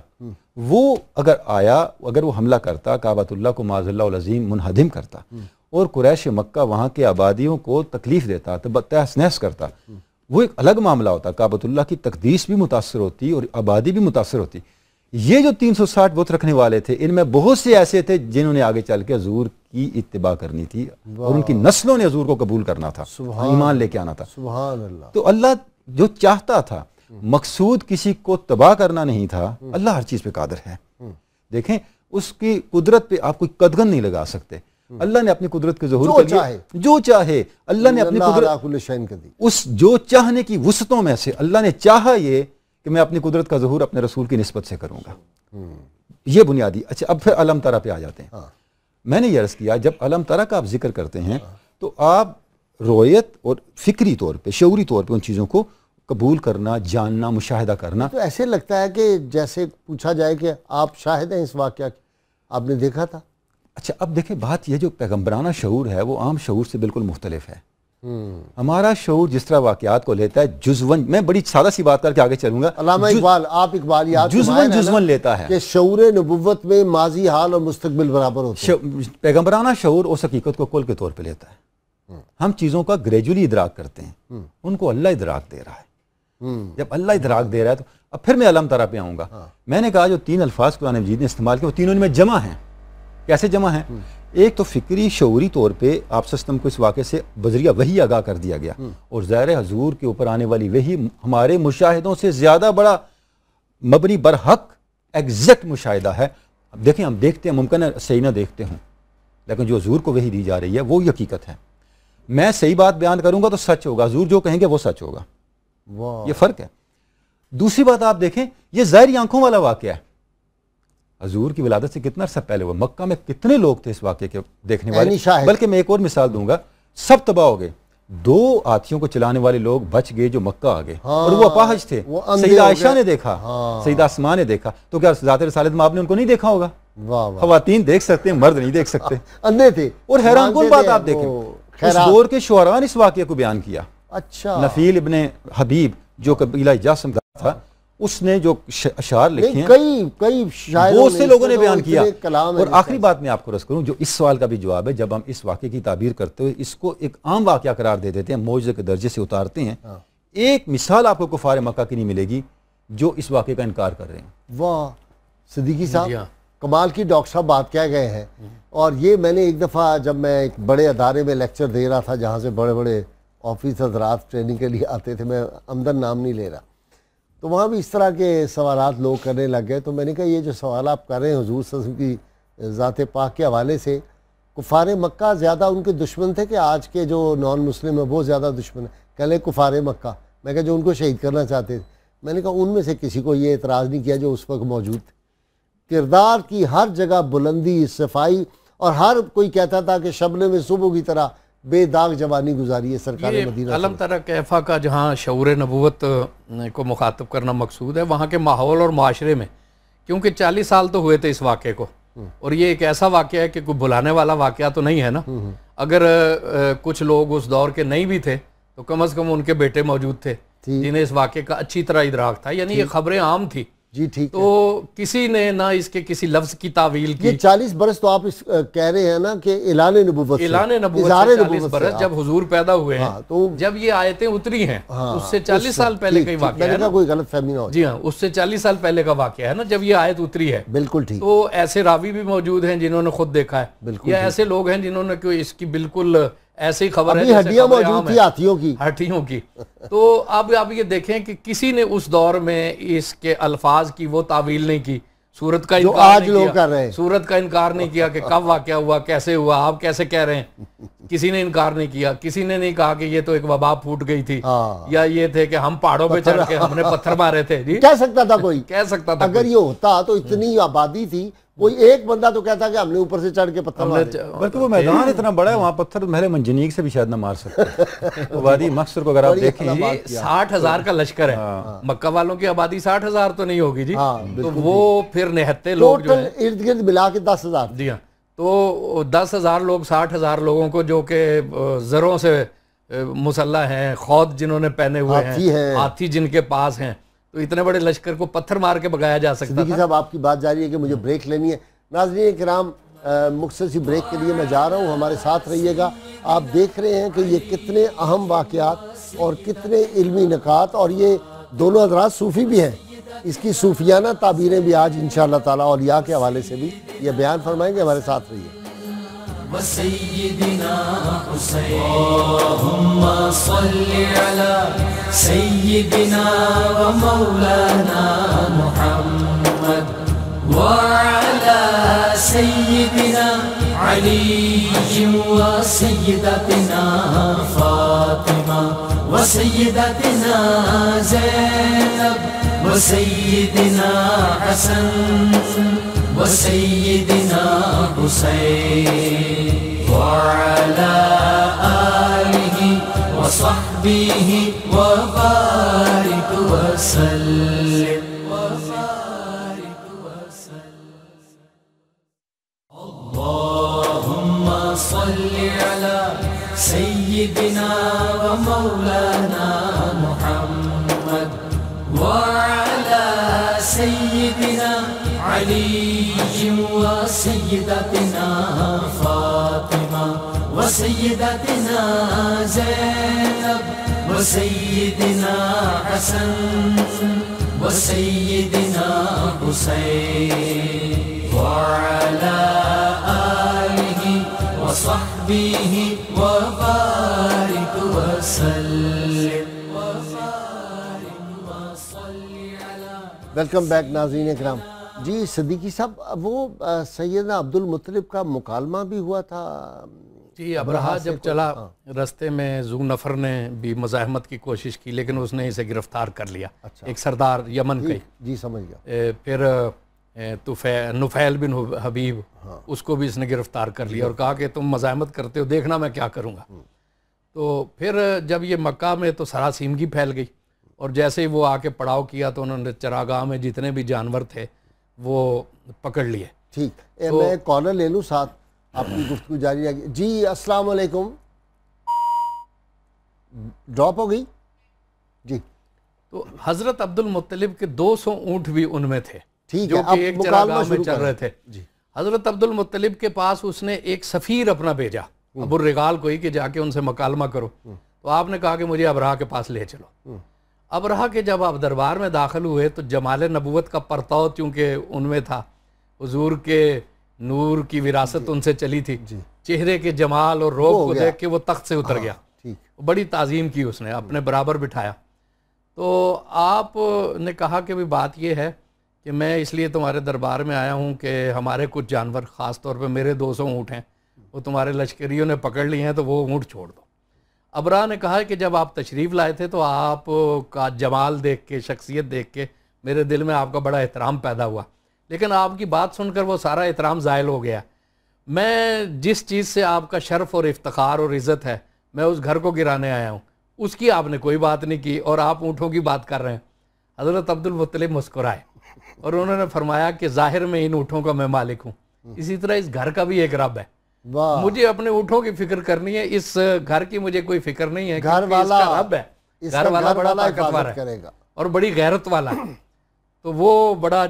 وہ اگر وہ حملہ کرتا، کعبۃ اللہ کو معاذ اللہ العظیم منہدم کرتا، اور قریش مکہ وہاں کے آبادیوں کو تکلیف دیتا، تہس نہس کرتا، وہ ایک الگ معاملہ ہوتا، کعبۃ اللہ کی تقدیس بھی متاثر ہوتی اور آبادی بھی متاثر ہوتی۔ یہ جو 360 بت رکھنے والے تھے، ان میں بہت سے ایسے تھے جنہوں نے آگے چل کے حضور کی اتباع کرنی تھی، اور ان کی نسلوں نے حضور کو قبول کرنا تھا، ایمان لے کے آنا تھا۔ سبحان اللہ۔ تو اللہ جو چاہتا تھا، مقصود کسی کو تباہ کرنا نہیں تھا، اللہ ہر چیز پہ قادر ہے۔ دیکھیں اس کی قدرت پہ آپ کوئی قدغن نہیں لگا سکتے۔ اللہ نے اپنی قدرت کے ظہور کے لیے جو چاہے، اللہ نے اپنی قدرت اس جو چاہنے کی وسعتوں میں سے اللہ نے چاہا یہ کہ میں اپنی قدرت کا ظہور اپنے رسول کی نسبت سے کروں گا، یہ بنیادی۔ اچھا، اب پھر علم ترا پہ آ جاتے ہیں۔ میں نے یہ عرض کیا، جب علم ترا کا آپ ذکر کرتے ہیں تو آپ رویت اور فکری طور پہ شعوری طور پہ ان چیزوں کو قبول کرنا، جاننا، مشاہدہ کرنا. تو ایسے لگتا ہے کہ جیسے پوچھا جائے کہ آپ شاہد ہیں اس واقعہ کی، آپ نے دیکھا تھا. اچھا اب دیکھیں بات یہ جو پیغمبرانہ شعور ہے وہ عام شعور سے بالکل مختلف ہے. ہمارا شعور جس طرح واقعات کو لیتا ہے جزون، میں بڑی سادہ سی بات کر کے آگے چلوں گا، علامہ اقبال، آپ اقبال یاد جزون لیتا ہے کہ شعور نبوت میں ماضی، حال اور مستقبل برابر ہوتے ہیں. پیغمبرانہ شعور اس حقیقت کو کل کے طور پہ لیتا ہے. ہم چیزوں کا گریجولی ادراک کرتے ہیں، ان کو اللہ ادراک دے رہا ہے. جب اللہ ادراک دے رہا ہے تو اب پھر میں علم ترا پہ آؤں گا. میں نے کہا جو 3 الفاظ قرآن مجید نے استعمال کیے وہ تینوں میں جمع ہیں. کیسے جمع ہیں؟ ایک تو فکری شعوری طور پہ آپ سسٹم کو اس واقعے سے بذریعہ وحی آگاہ کر دیا گیا، اور ظاہر حضور کے اوپر آنے والی وحی ہمارے مشاہدوں سے زیادہ بڑا مبنی برحق ایگزیکٹ مشاہدہ ہے. اب دیکھیں ہم دیکھتے ہیں، ممکن ہے صحیح نہ دیکھتے ہوں، لیکن جو حضور کو وحی دی جا رہی ہے وہ حقیقت ہے. میں صحیح بات بیان کروں گا تو سچ ہوگا، حضور جو کہیں گے وہ سچ ہوگا. یہ فرق ہے. دوسری بات آپ دیکھیں، یہ ظاہری آنکھوں والا واقعہ ہے. حضور کی ولادت سے کتنا عرصہ پہلے ہوا، مکہ میں کتنے لوگ تھے اس واقعے کے دیکھنے والے. بلکہ میں ایک اور مثال دوں گا، سب تباہ ہو گئے. 2 ہاتھیوں کو چلانے والے لوگ بچ گئے جو مکہ آ گئے، اور وہ اپاہج تھے. سیدہ عائشہ نے دیکھا، سیدہ اسماء نے دیکھا. تو کیا ذات رسالت میں آپ نے ان کو نہیں دیکھا ہوگا؟ خواتین دیکھ سکتے ہیں، مرد نہیں دیکھ سکتے، اندھے تھے. اور حیران کن بات آپ دیکھیں، اس دور کے شعراء نے اس واقعے کو بیان کیا. اچھا، نفیل ابن حبیب جو قبیلہ جاسم کا تھا، اس نے جو اشعار لکھے ہیں کئی شاعروں بہت سے لوگوں نے بیان کیا. کلام. اور آخری بات میں آپ کو عرض کروں، جو اس سوال کا بھی جواب ہے، جب ہم اس واقعے کی تعبیر کرتے ہوئے اس کو ایک عام واقعہ قرار دے دیتے ہیں، معجزے کے درجے سے اتارتے ہیں، ایک مثال آپ کو کفار مکہ کی نہیں ملے گی جو اس واقعے کا انکار کر رہے ہیں. واہ صدیقی صاحب، کمال کی ڈاکٹر صاحب بات کہہ گئے ہیں. اور یہ میں نے ایک دفعہ جب میں ایک بڑے ادارے میں لیکچر دے رہا تھا جہاں سے بڑے بڑے آفیسر حضرات ٹریننگ کے لیے آتے تھے، میں عمدن نام نہیں لے رہا، تو وہاں بھی اس طرح کے سوالات لوگ کرنے لگ گئے. تو میں نے کہا یہ جو سوال آپ کر رہے ہیں حضور صلی اللہ علیہ وسلم کی ذات پاک کے حوالے سے، کفار مکہ زیادہ ان کے دشمن تھے کہ آج کے جو نان مسلم ہیں وہ زیادہ دشمن ہیں؟ کہہ لیں کفار مکہ. میں کہا جو ان کو شہید کرنا چاہتے تھے. میں نے کہا ان میں سے کسی کو یہ اعتراض نہیں کیا جو اس وقت موجود تھے. کردار کی ہر جگہ بلندی، صفائی، اور ہر کوئی کہتا تھا کہ شبنم میں صبح کی طرح بے داغ جوانی گزاری ہے سرکار مدینہ. علم ترا کیفا کا جہاں شعور نبوت کو مخاطب کرنا مقصود ہے، وہاں کے ماحول اور معاشرے میں، کیونکہ 40 سال تو ہوئے تھے اس واقعے کو، اور یہ ایک ایسا واقعہ ہے کہ کوئی بھلانے والا واقعہ تو نہیں ہے نا. اگر کچھ لوگ اس دور کے نہیں بھی تھے تو کم از کم ان کے بیٹے موجود تھے جنہیں اس واقعے کا اچھی طرح ادراک تھا. یعنی یہ خبریں عام تھی. جی ٹھیک. تو کسی نے نہ اس کے کسی لفظ کی تعویل کی. یہ 40 برس تو آپ کہہ رہے ہیں نا کہ اعلان نبوت سے 40 برس جب حضور پیدا ہوئے ہیں، تو جب یہ آیتیں اتری ہیں اس سے 40 سال پہلے کا واقعہ ہے. کوئی غلط فہمی نہ ہو. جی ہاں، اس سے 40 سال پہلے کا واقعہ ہے نا جب یہ آیت اتری ہے. بالکل ٹھیک. تو ایسے راوی بھی موجود ہیں جنہوں نے خود دیکھا ہے، یا ایسے لوگ ہیں جنہوں نے کوئی اس کی بالکل ایسی خبر ہے ہڈیاں موجود تھی ہاتھیوں کی. تو اب آپ یہ دیکھیں کہ کسی نے اس دور میں اس کے الفاظ کی وہ تعویل نہیں کی. سورت کا انکار نہیں کیا، سورت کا انکار نہیں کیا کہ کب واقعہ ہوا، کیسے ہوا، آپ کیسے کہہ رہے ہیں. کسی نے انکار نہیں کیا. کسی نے نہیں کہا کہ یہ تو ایک وبا پھوٹ گئی تھی، یا یہ تھے کہ ہم پہاڑوں پہ چڑھ کے ہم نے پتھر مارے تھے. جی کہہ سکتا تھا کوئی، کہہ سکتا تھا. اگر یہ ہوتا تو اتنی آبادی تھی، کوئی ایک بندہ تو کہتا کہ ہم نے اوپر سے چڑھ کے پتھر مارے. بلکہ وہ میدان اتنا بڑا ہے، وہاں پتھر محل منجنیق سے بھی شاید نہ مار سکتے. وادی مقصر کو اگر آپ دیکھیں 60,000 کا لشکر ہے. مکہ والوں کی آبادی 60,000 تو نہیں ہوگی جی. تو وہ پھر نہتے لوگ جو ہیں ارد گرد ملا کے 10,000. جی ہاں، تو 10,000 لوگ 60,000 لوگوں کو جو کہ زروں سے مسلح ہیں، خود جنہوں نے پہنے ہوئے ہیں، ہاتھی جن کے پاس ہیں، تو اتنے بڑے لشکر کو پتھر مار کے بگایا جا سکتا تھا. صاحب آپ کی بات جاری ہے کہ مجھے بریک لینی ہے. ناظرین کرام، مختصر سی بریک کے لیے میں جا رہا ہوں، ہمارے ساتھ رہیے گا. آپ دیکھ رہے ہیں کہ یہ کتنے اہم واقعات اور کتنے علمی نکات، اور یہ دونوں حضرات صوفی بھی ہیں. اس کی صوفیانہ تعبیریں بھی آج انشاءاللہ تعالیٰ اولیاء کے حوالے سے بھی یہ بیان فرمائیں گے. ہمارے ساتھ رہیے. وسيدنا حسين اللهم صل على سيدنا ومولانا محمد وعلى سيدنا علي وسيدتنا فاطمة وسيدتنا زينب وسيدنا حسن وسيدنا حسين وعلى آله وصحبه وبارك وسلم اللهم صل على سيدنا ومولانا محمد وعلى سيدنا علي وسيدتنا فاطمة وسيدتنا زينب وسيدنا حسن وسيدنا حسين وعلى آله وصحبه وبارك وسلم ویلکم بیک ناظرین اکرام. جی صدیقی صاحب، وہ سیدنا عبد المطلب کا مکالمہ بھی ہوا تھا. جی ابرہا جب چلا رستے میں ذو نفر نے بھی مزاحمت کی کوشش کی لیکن اس نے اسے گرفتار کر لیا. ایک سردار یمن کا. جی سمجھ گیا. پھر نفیل بن حبیب اس کو بھی اس نے گرفتار کر لیا اور کہا کہ تم مزاحمت کرتے ہو، دیکھنا میں کیا کروں گا. تو پھر جب یہ مکہ میں تو سراسیمگی پھیل گئی اور جیسے ہی وہ آ کے پڑاؤ کیا تو انہوں نے چراگاہ میں جتنے بھی جانور تھے وہ پکڑ لیے. ٹھیک، میں کالر لے لوں ساتھ، آپ کی گفتگو جاری رہے گی. جی السلام علیکم. ڈراپ ہو گئی. جی تو حضرت عبد المطلب کے 200 اونٹ بھی ان میں تھے ٹھیک جو ہے، کہ ایک چراگاہ میں چل رہے تھے. جی حضرت عبد المطلب کے پاس اس نے ایک سفیر اپنا بھیجا ابو الرغال کوئی کہ جا کے ان سے مکالمہ کرو. تو آپ نے کہا کہ مجھے ابرہا کے پاس لے چلو. ابرہا کے جب آپ دربار میں داخل ہوئے تو جمال نبوت کا پرتاؤ چونکہ ان میں تھا، حضور کے نور کی وراثت ان سے چلی تھی، چہرے کے جمال اور روب کو دیکھ کے وہ تخت سے اتر گیا. بڑی تعظیم کی اس نے، اپنے برابر بٹھایا. تو آپ نے کہا کہ بھی بات یہ ہے کہ میں اس لیے تمہارے دربار میں آیا ہوں کہ ہمارے کچھ جانور، خاص طور پہ میرے 200 اونٹ ہیں، وہ تمہارے لشکریوں نے پکڑ لیے ہیں تو وہ اونٹ چھوڑ دو. ابرہا نے کہا کہ جب آپ تشریف لائے تھے تو آپ کا جمال دیکھ کے، شخصیت دیکھ کے میرے دل میں آپ کا بڑا احترام پیدا ہوا، لیکن آپ کی بات سن کر وہ سارا احترام زائل ہو گیا. میں جس چیز سے آپ کا شرف اور افتخار اور عزت ہے میں اس گھر کو گرانے آیا ہوں، اس کی آپ نے کوئی بات نہیں کی اور آپ اونٹوں کی بات کر رہے ہیں. حضرت عبد المطلب مسکرائے اور انہوں نے فرمایا کہ ظاہر میں ان اونٹوں کا میں مالک ہوں، اسی طرح اس گھر کا بھی ایک رب ہے. مجھے اپنے اونٹوں کی فکر کرنی ہے، اس گھر کی مجھے کوئی فکر نہیں ہے، گھر والا اس کا رب ہے، گھر والا بڑا طاقتور ہے اور بڑی غیرت والا ہے. تو وہ بڑا،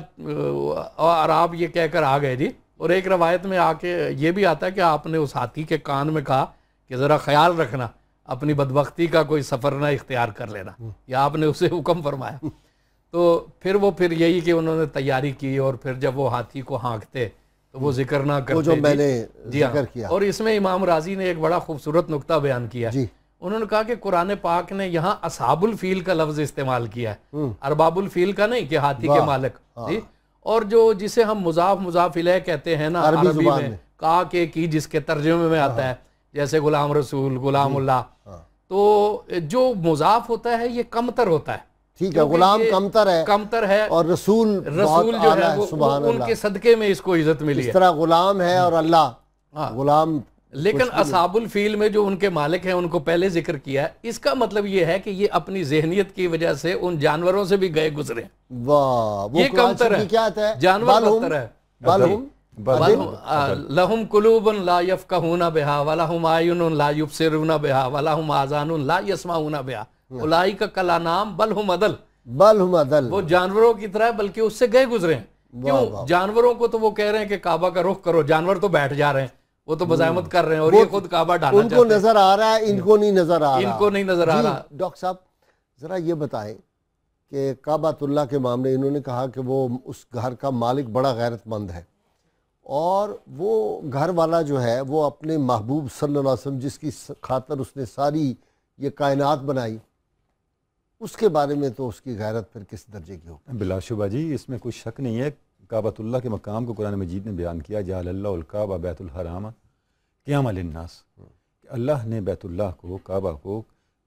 اور آپ یہ کہہ کر آ گئے. جی اور ایک روایت میں آ کے یہ بھی آتا ہے کہ آپ نے اس ہاتھی کے کان میں کہا کہ ذرا خیال رکھنا اپنی بدبختی کا کوئی سفر نہ اختیار کر لینا، یا آپ نے اسے حکم فرمایا. تو پھر یہی کہ انہوں نے تیاری کی اور پھر جب وہ ہاتھی کو ہانکتے تو وہ ذکر نہ کرتے جو میں نے ذکر کیا. اور اس میں امام راضی نے ایک بڑا خوبصورت نقطہ بیان کیا. انہوں نے کہا کہ قرآن پاک نے یہاں اصحاب الفیل کا لفظ استعمال کیا ہے، ارباب الفیل کا نہیں کہ ہاتھی کے مالک. جی اور جو جسے ہم مضاف مضاف الیہ کہتے ہیں نا عربی میں، کہا کہ کی جس کے ترجمے میں آتا ہے جیسے غلام رسول، غلام اللہ، تو جو مضاف ہوتا ہے یہ کمتر ہوتا ہے. ٹھیک ہے، غلام کمتر ہے اور رسول جو ہے وہ ان کے صدقے میں اس کو عزت ملی ہے. اس طرح غلام ہے اور اللہ غلام. لیکن اصحاب الفیل میں جو ان کے مالک ہیں ان کو پہلے ذکر کیا ہے. اس کا مطلب یہ ہے کہ یہ اپنی ذہنیت کی وجہ سے ان جانوروں سے بھی گئے گزرے. یہ کمتر ہے، جانور کمتر ہے. لہم قلوب لا یفقہون بہا ولہم اعین لا یبصرون بہا ولہم آذان لا یسمعون بہا اولئک کالانعام بل ہم اضل. وہ جانوروں کی طرح بلکہ اس سے گئے گزرے ہیں. کیوں؟ جانوروں کو تو وہ کہہ رہے ہیں کہ کعبہ کا رخ کرو، جانور تو بیٹھ جا رہے ہیں، وہ تو مزاحمت کر رہے ہیں اور یہ خود کعبہ ڈالنا چاہتے ہیں. ان کو نظر آ رہا ہے، ان کو نہیں نظر آ رہا. ڈاکٹر صاحب ذرا یہ بتائیں کہ کعبۃ اللہ کے معاملے، انہوں نے کہا کہ وہ اس گھر کا مالک بڑا غیرت مند ہے اور وہ گھر والا جو ہے وہ اپنے محبوب صلی اللہ علیہ وسلم جس کی خاطر اس نے ساری یہ کائنات بنائی، اس کے بارے میں تو اس کی غیرت پھر کس درجے کی ہو؟ بلا شبہ جی اس میں کوئی شک نہیں ہے. کعبۃ اللہ کے مقام کو قرآن مجید نے بیان کیا، جعل اللہ الکعبہ بیت الحرام قیاما للناس، کہ اللہ نے بیت اللہ کو، کعبہ کو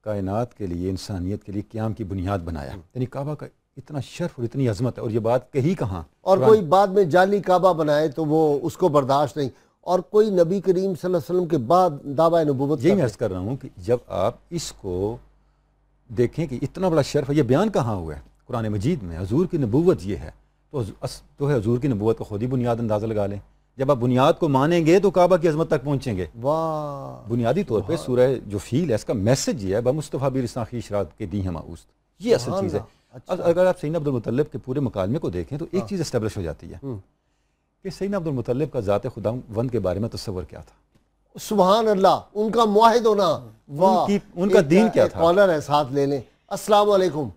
کائنات کے لیے، انسانیت کے لیے قیام کی بنیاد بنایا. یعنی کعبہ کا اتنا شرف اور اتنی عظمت ہے. اور یہ بات کہی کہاں، اور کوئی بعد میں جعلی کعبہ بنائے تو وہ اس کو برداشت نہیں. اور کوئی نبی کریم صلی اللہ علیہ وسلم کے بعد دعویٰ نبوت یہی میں عرض کر رہا ہوں کہ جب آپ اس کو دیکھیں کہ اتنا بڑا شرف ہے، یہ بیان کہاں ہوا ہے؟ قرآن مجید میں حضور کی نبوت یہ ہے، تو ہے حضور کی نبوت کا خود ہی بنیاد اندازہ لگا لیں. جب آپ بنیاد کو مانیں گے تو کعبہ کی عظمت تک پہنچیں گے. واہ، بنیادی طور پہ سورہ جو فیل ہے اس کا میسج یہ ہے بمصطفیٰ برساخی اشراط کے دی ہیں ماؤست، یہ اصل چیز ہے. اگر آپ سیدنا عبدالمطلب کے پورے مکالمے کو دیکھیں تو ایک چیز اسٹیبلش ہو جاتی ہے کہ سیدنا عبدالمطلب کا ذات خداوند کے بارے میں تصور کیا تھا. سبحان اللہ، ان کا معاہد ہونا. واہ، ان کا دین کیا تھا. کالر ہے ساتھ لے لیں. السلام علیکم.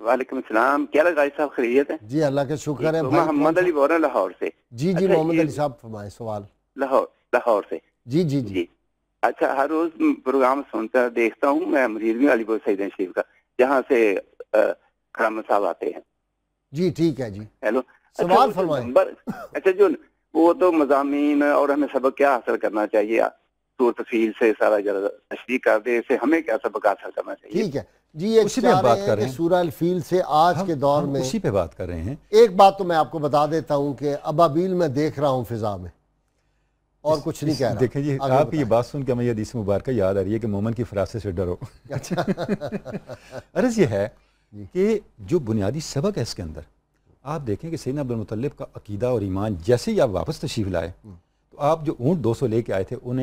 وعلیکم السلام، کیا غازی صاحب خیریت ہے؟ جی اللہ کا شکر ہے. محمد علی بول رہا ہوں لاہور سے. جی جی محمد علی صاحب فرمائیں سوال. لاہور سے. جی جی جی. اچھا، ہر روز پروگرام سنتا دیکھتا ہوں میں، مریض بھی علی بول سعید شریف کا، جہاں سے کرم صاحب آتے ہیں. جی ٹھیک ہے جی. ہیلو، سوال فرمائیں. اچھا جو وہ تو مضامین اور ہمیں سبق کیا حاصل کرنا چاہیے، سورۃ فیل سے سارا ذرا تشریح کر دے، اس سے ہمیں کیا سبق حاصل کرنا چاہیے. ٹھیک ہے جی. یہ اسی پہ بات کر رہے ہیں سورہ الفیل سے آج کے دور میں اسی پہ بات کر رہے ہیں. ایک بات تو میں آپ کو بتا دیتا ہوں کہ ابابیل میں دیکھ رہا ہوں فضا میں، اور کچھ نہیں کہہ رہا. دیکھیں جی، آپ کی یہ بات سن کے ہمیں یہ حدیث مبارکہ یاد آ رہی ہے کہ مومن کی فراست سے ڈرو. عرض یہ ہے کہ جو بنیادی سبق ہے اس کے اندر آپ دیکھیں کہ سیدنا عبدالمطلب کا عقیدہ اور ایمان، جیسے ہی آپ واپس تشریف لائے تو آپ جو اونٹ 200 لے کے آئے تھے ان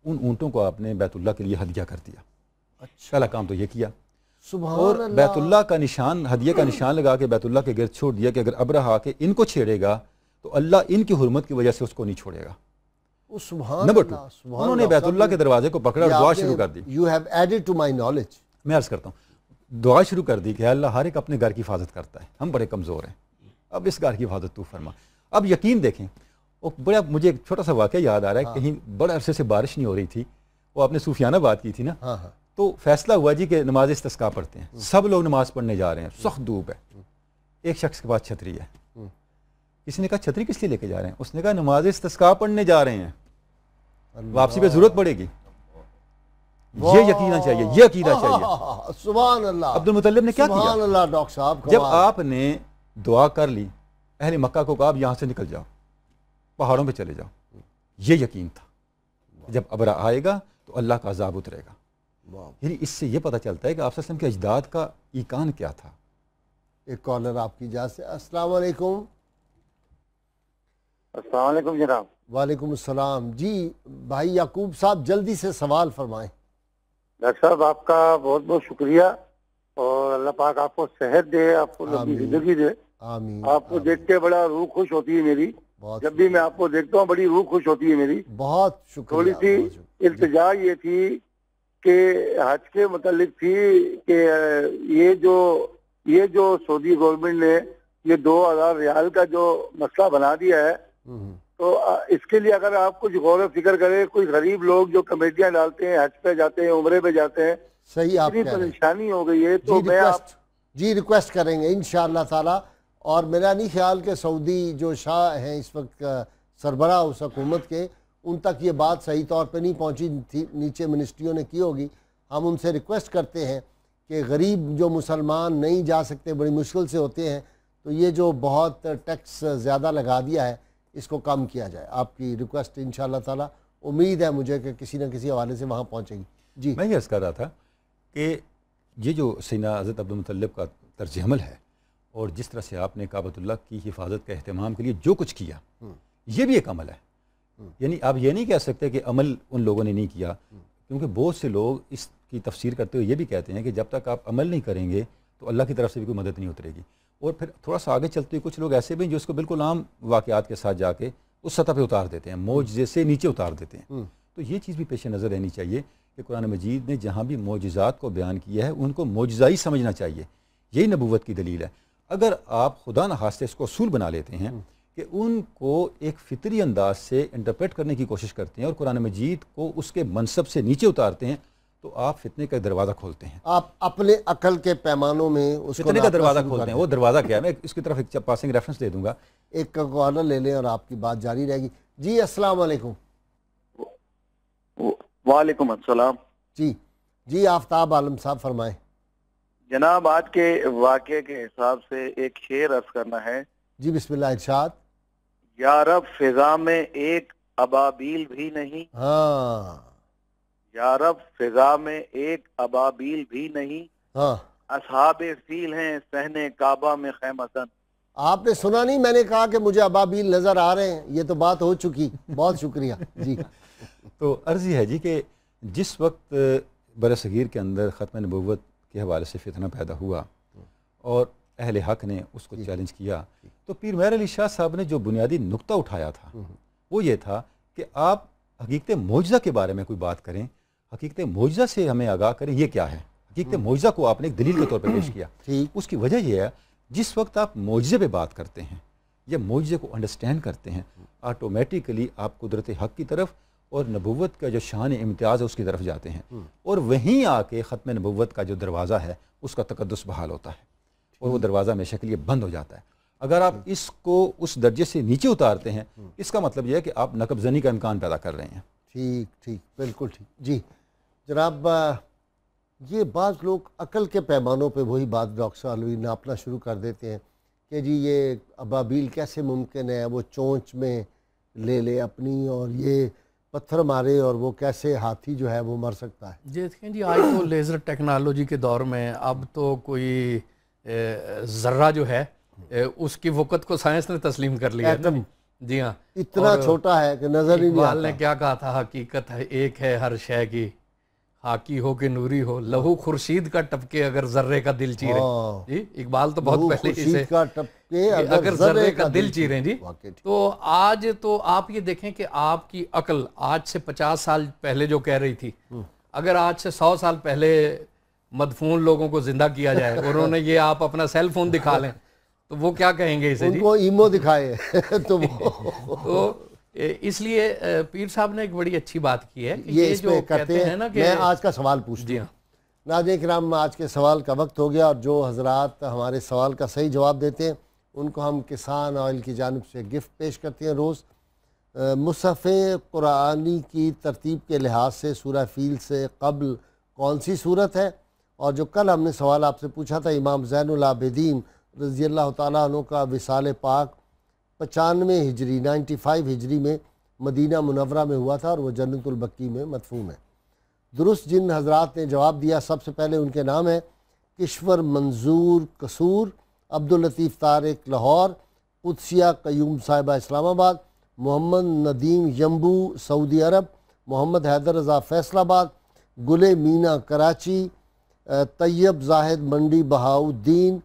اونٹوں کو آپ نے بیت اللہ کے لیے ہدیہ کر دیا. پہلا کام تو یہ کیا. اور بیت اللہ کا نشان، ہدیے کا نشان لگا کے بیت اللہ کے گرد چھوڑ دیا کہ اگر ابرہا آ کے ان کو چھیڑے گا تو اللہ ان کی حرمت کی وجہ سے اس کو نہیں چھوڑے گا. نمبر 2، انہوں نے بیت اللہ کے دروازے کو پکڑا اور دعا شروع کر دی. You have added to my knowledge. میں عرض کرتا ہوں، دعا شروع کر دی کہ اللہ ہر ایک اپنے گھر کی حفاظت کرتا ہے، ہم بڑے کمزور ہیں، اب اس گھر کی حفاظت تو فرما. اب یقین دیکھیں، بڑا مجھے ایک چھوٹا سا واقعہ یاد آ رہا ہے. کہیں بڑے عرصے سے بارش نہیں ہو رہی تھی، وہ آپ نے صوفیانہ بات کی تھی نا، تو فیصلہ ہوا جی کہ نماز استسقاء پڑھتے ہیں. سب لوگ نماز پڑھنے جا رہے ہیں، سخت دھوپ ہے. ایک شخص کے پاس چھتری ہے. کسی نے کہا چھتری کس لیے لے کے جا رہے ہیں؟ اس نے کہا نماز استسقاء پڑھنے جا رہے ہیں، واپسی پہ ضرورت پڑے گی. یہ یقینا چاہیے، یہ عقیدہ چاہیے. سبحان اللہ. عبدالمطلب نے کیا کیا؟ سبحان اللہ ڈاکٹر صاحب، جب آپ نے دعا کر لی، اہل مکہ کو کہا اب یہاں سے نکل جاؤ، پہاڑوں پہ چلے جاؤ. یہ یقین تھا جب ابرا آئے گا تو اللہ کا عذاب اترے گا. یعنی اس سے یہ پتہ چلتا ہے کہ آپ صلی اللہ علیہ وسلم کے اجداد کا ایقان کیا تھا. ایک کالر آپ کی اجازت سے. السلام علیکم. السلام علیکم جناب. وعلیکم السلام. جی بھائی یعقوب صاحب جلدی سے سوال فرمائیں. ڈاکٹر صاحب آپ کا بہت بہت شکریہ، اور اللہ پاک آپ کو صحت دے، آپ کو لمبی زندگی دے. آمین. آپ کو دیکھ کے بڑا روح خوش ہوتی ہے میری، جب بھی میں آپ کو دیکھتا ہوں بڑی روح خوش ہوتی ہے میری. بہت شکریہ. تھوڑی سی التجا یہ تھی کہ حج کے متعلق تھی کہ یہ جو سعودی گورنمنٹ نے یہ 2000 ریال کا جو مسئلہ بنا دیا ہے، تو اس کے لیے اگر آپ کچھ غور و فکر کریں، کوئی غریب لوگ جو کمیٹیاں ڈالتے ہیں، حج پہ جاتے ہیں، عمرے پہ جاتے ہیں، صحیح آپ اتنی پریشانی ہو گئی ہے. تو میں جی ریکویسٹ کریں گے انشاءاللہ تعالی. اور میرا نہیں خیال کہ سعودی جو شاہ ہیں اس وقت سربراہ اس حکومت کے، ان تک یہ بات صحیح طور پہ نہیں پہنچی تھی، نیچے منسٹریوں نے کی ہوگی. ہم ان سے ریکویسٹ کرتے ہیں کہ غریب جو مسلمان نہیں جا سکتے، بڑی مشکل سے ہوتے ہیں، تو یہ جو بہت ٹیکس زیادہ لگا دیا ہے اس کو کم کیا جائے. آپ کی ریکویسٹ انشاءاللہ تعالی امید ہے مجھے کہ کسی نہ کسی حوالے سے وہاں پہنچے گی. جی میں یہ عرض کر رہا تھا کہ یہ جو سیدنا حضرت عبدالمطلب کا طرز عمل ہے اور جس طرح سے آپ نے کعبۃ اللہ کی حفاظت کے اہتمام کے لیے جو کچھ کیا، یہ بھی ایک عمل ہے. یعنی آپ یہ نہیں کہہ سکتے کہ عمل ان لوگوں نے نہیں کیا، کیونکہ بہت سے لوگ اس کی تفسیر کرتے ہوئے یہ بھی کہتے ہیں کہ جب تک آپ عمل نہیں کریں گے تو اللہ کی طرف سے بھی کوئی مدد نہیں اترے گی. اور پھر تھوڑا سا آگے چلتے ہوئے کچھ لوگ ایسے بھی ہیں جو اس کو بالکل عام واقعات کے ساتھ جا کے اس سطح پہ اتار دیتے ہیں، معجزے سے نیچے اتار دیتے ہیں. تو یہ چیز بھی پیش نظر رہنی چاہیے کہ قرآن مجید نے جہاں بھی معجزات کو بیان کیا ہے ان کو معجزائی سمجھنا چاہیے. یہی نبوت کی دلیل ہے. اگر آپ خدا نخواستہ اس کو اصول بنا لیتے ہیں کہ ان کو ایک فطری انداز سے انٹرپریٹ کرنے کی کوشش کرتے ہیں اور قرآن مجید کو اس کے منصب سے نیچے اتارتے ہیں، تو آپ فتنے کا دروازہ کھولتے ہیں. آپ اپنے عقل کے پیمانوں میں اس فتنے کا دروازہ کھولتے ہیں. وہ دروازہ کیا ہے؟ میں اس کی طرف ایک پاسنگ ریفرنس دے دوں گا. ایک کالر لے لیں اور آپ کی بات جاری رہے گی. جی السلام علیکم. وعلیکم السلام. جی آفتاب عالم صاحب فرمائیں. جناب آج کے واقعے کے حساب سے ایک شعر عرض کرنا ہے. جی بسم اللہ ارشاد. یا رب فضا میں ایک ابابیل بھی نہیں، ہاں یا رب فضا میں ایک ابابیل بھی نہیں، ہاں اصحاب فیل ہیں صحن کعبہ میں خیمہ زن۔ آپ نے سنا نہیں، میں نے کہا کہ مجھے ابابیل نظر آ رہے ہیں، یہ تو بات ہو چکی، بہت شکریہ جی۔ تو عرض یہ ہے جی کہ جس وقت برصغیر کے اندر ختم نبوت کے حوالے سے فتنہ پیدا ہوا اور اہل حق نے اس کو چیلنج کیا، تو پیر مہر علی شاہ صاحب نے جو بنیادی نقطہ اٹھایا تھا وہ یہ تھا کہ آپ حقیقت معجزہ کے بارے میں کوئی بات کریں، حقیقت معجزہ سے ہمیں آگاہ کریں یہ کیا ہے۔ حقیقت معجزہ کو آپ نے ایک دلیل کے طور پہ پیش کیا۔ اس کی وجہ یہ ہے جس وقت آپ معجزے پہ بات کرتے ہیں یا معجزے کو انڈرسٹینڈ کرتے ہیں، آٹومیٹیکلی آپ قدرت حق کی طرف اور نبوت کا جو شان امتیاز ہے اس کی طرف جاتے ہیں، اور وہیں آ کے ختم نبوت کا جو دروازہ ہے اس کا تقدس بحال ہوتا ہے، اور وہ دروازہ ہمیشہ کے لیے بند ہو جاتا ہے۔ اگر آپ اس کو اس درجے سے نیچے اتارتے ہیں، اس کا مطلب یہ ہے کہ آپ نقب زنی کا امکان پیدا کر رہے ہیں۔ ٹھیک بالکل ٹھیک جی جناب۔ یہ بعض لوگ عقل کے پیمانوں پہ وہی بات ڈاکٹر سالوی ناپنا شروع کر دیتے ہیں کہ جی یہ ابابیل کیسے ممکن ہے وہ چونچ میں لے اپنی، اور یہ پتھر مارے اور وہ کیسے ہاتھی جو ہے وہ مر سکتا ہے۔ دیکھیں جی آج تو لیزر ٹیکنالوجی کے دور میں اب تو کوئی ذرہ جو ہے اس کی وقت کو سائنس نے تسلیم کر لیا ہے۔ جی ہاں، اتنا چھوٹا ہے کہ نظر ہی نہیں آتا۔ اقبال نے کیا کہا تھا، حقیقت ہے ایک ہے ہر شے کی، خاکی ہو کہ نوری ہو، لہو خورشید کا ٹپکے اگر ذرے کا دل چیرے۔ جی اقبال تو بہت پہلے اسے اگر ذرے کا دل چیریں جی۔ تو آج تو آپ یہ دیکھیں کہ آپ کی عقل آج سے 50 سال پہلے جو کہہ رہی تھی، اگر آج سے 100 سال پہلے مدفون لوگوں کو زندہ کیا جائے اور انہوں نے یہ آپ اپنا سیل فون دکھا لیں تو وہ کیا کہیں گے اسے جی؟ ان کو ایمو دکھائے تو اس لیے پیر صاحب نے ایک بڑی اچھی بات کی ہے کہ یہ جو کہتے ہیں نا کہ میں آج کا سوال پوچھتی ہوں۔ ناظرین کرام، آج کے سوال کا وقت ہو گیا، اور جو حضرات ہمارے سوال کا صحیح جواب دیتے ہیں ان کو ہم کسان آئل کی جانب سے گفٹ پیش کرتے ہیں روز۔ مصحف قرآنی کی ترتیب کے لحاظ سے سورہ فیل سے قبل کون سی صورت ہے؟ اور جو کل ہم نے سوال آپ سے پوچھا تھا، امام زین العابدین رضی اللہ تعالیٰ عنہ کا وصال پاک 95 ہجری 95 ہجری میں مدینہ منورہ میں ہوا تھا، اور وہ جنت البقیع میں مدفون ہے۔ درست جن حضرات نے جواب دیا، سب سے پہلے ان کے نام ہیں کشور منظور قصور، عبداللطیف طارق لاہور، قدسیہ قیوم صاحبہ اسلام آباد، محمد ندیم یمبو سعودی عرب، محمد حیدر رضا فیصل آباد، گل مینا کراچی، طیب زاہد منڈی بہاؤدین،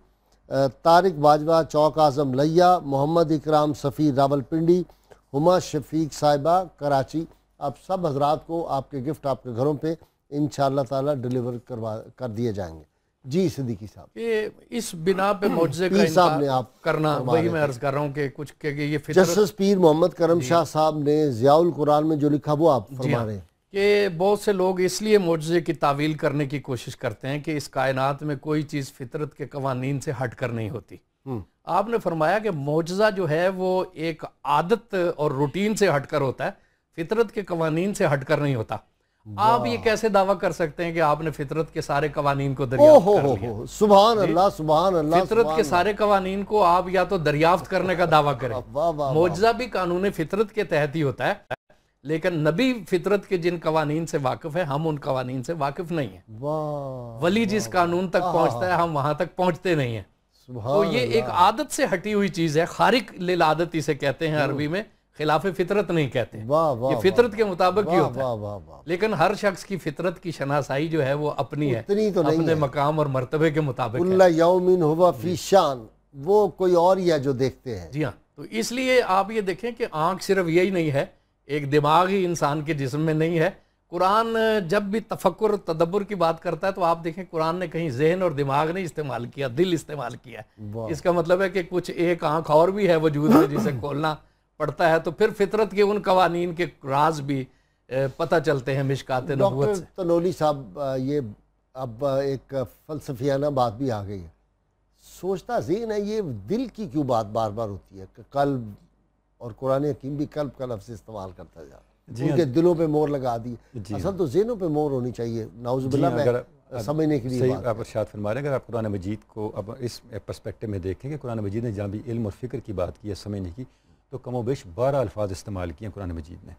طارق باجوہ چوک اعظم لیا، محمد اکرام سفیر راول پنڈی، ہما شفیق صاحبہ کراچی۔ آپ سب حضرات کو آپ کے گفٹ آپ کے گھروں پہ انشاءاللہ تعالی ڈیلیور کر دیے جائیں گے۔ جی صدیقی صاحب، کہ اس بنا پہ معجزے کا انکار کرنا، وہی میں عرض کر رہا ہوں کہ کچھ کہ یہ فطرت، جسٹس پیر محمد کرم شاہ صاحب نے ضیاء القرآن میں جو لکھا وہ آپ فرما رہے ہیں کہ بہت سے لوگ اس لیے معجزے کی تعویل کرنے کی کوشش کرتے ہیں کہ اس کائنات میں کوئی چیز فطرت کے قوانین سے ہٹ کر نہیں ہوتی۔ آپ نے فرمایا کہ معجزہ جو ہے وہ ایک عادت اور روٹین سے ہٹ کر ہوتا ہے، فطرت کے قوانین سے ہٹ کر نہیں ہوتا۔ آپ یہ کیسے دعویٰ کر سکتے ہیں کہ آپ نے فطرت کے سارے قوانین کو دریافت کر لیا؟ سبحان اللہ سبحان اللہ۔ فطرت کے سارے قوانین کو آپ یا تو دریافت کرنے کا دعویٰ کریں، معجزہ بھی قانون فطرت کے تحت ہی ہوتا ہے، لیکن نبی فطرت کے جن قوانین سے واقف ہے ہم ان قوانین سے واقف نہیں ہیں۔ ولی جس قانون تک پہنچتا ہے ہم وہاں تک پہنچتے نہیں ہیں۔ تو یہ ایک عادت سے ہٹی ہوئی چیز ہے، خارق للعادت اسے کہتے ہیں عربی میں، خلاف فطرت نہیں کہتے، یہ فطرت کے مطابق ہی ہوتا ہے۔ لیکن ہر شخص کی فطرت کی شناسائی جو ہے وہ اپنی ہے، اپنے مقام اور مرتبے کے مطابق ہے۔ کل یوم ہوا فی شان، وہ کوئی اور ہی ہے جو دیکھتے ہیں۔ جی ہاں، تو اس لیے آپ یہ دیکھیں کہ آنکھ صرف یہی نہیں ہے، ایک دماغ ہی انسان کے جسم میں نہیں ہے۔ قرآن جب بھی تفکر تدبر کی بات کرتا ہے تو آپ دیکھیں قرآن نے کہیں ذہن اور دماغ نہیں استعمال کیا، دل استعمال کیا ہے۔ اس کا مطلب ہے کہ کچھ ایک آنکھ اور بھی ہے وجود میں جسے کھولنا پڑتا ہے، تو پھر فطرت کے ان قوانین کے راز بھی پتہ چلتے ہیں مشکات نبوت سے۔ ڈاکٹر تنولی صاحب، یہ اب ایک فلسفیانہ بات بھی آ گئی ہے، سوچتا ذہن ہے یہ دل کی کیوں بات بار بار ہوتی ہے کہ قلب، اور قرآن حکیم بھی قلب کا لفظ استعمال کرتا جا رہا ہے، ان کے دلوں پہ مور لگا دی۔ اصل تو ذہنوں پہ مور ہونی چاہیے، نعوذ باللہ میں سمجھنے کے لیے صحیح آپ ارشاد فرما رہے ہیں۔ اگر آپ قرآن مجید کو اب اس پرسپیکٹو میں دیکھیں کہ قرآن مجید نے جہاں بھی علم اور فکر کی بات کی ہے سمجھنے کی، تو کم و بیش 12 الفاظ استعمال کیے ہیں قرآن مجید نے.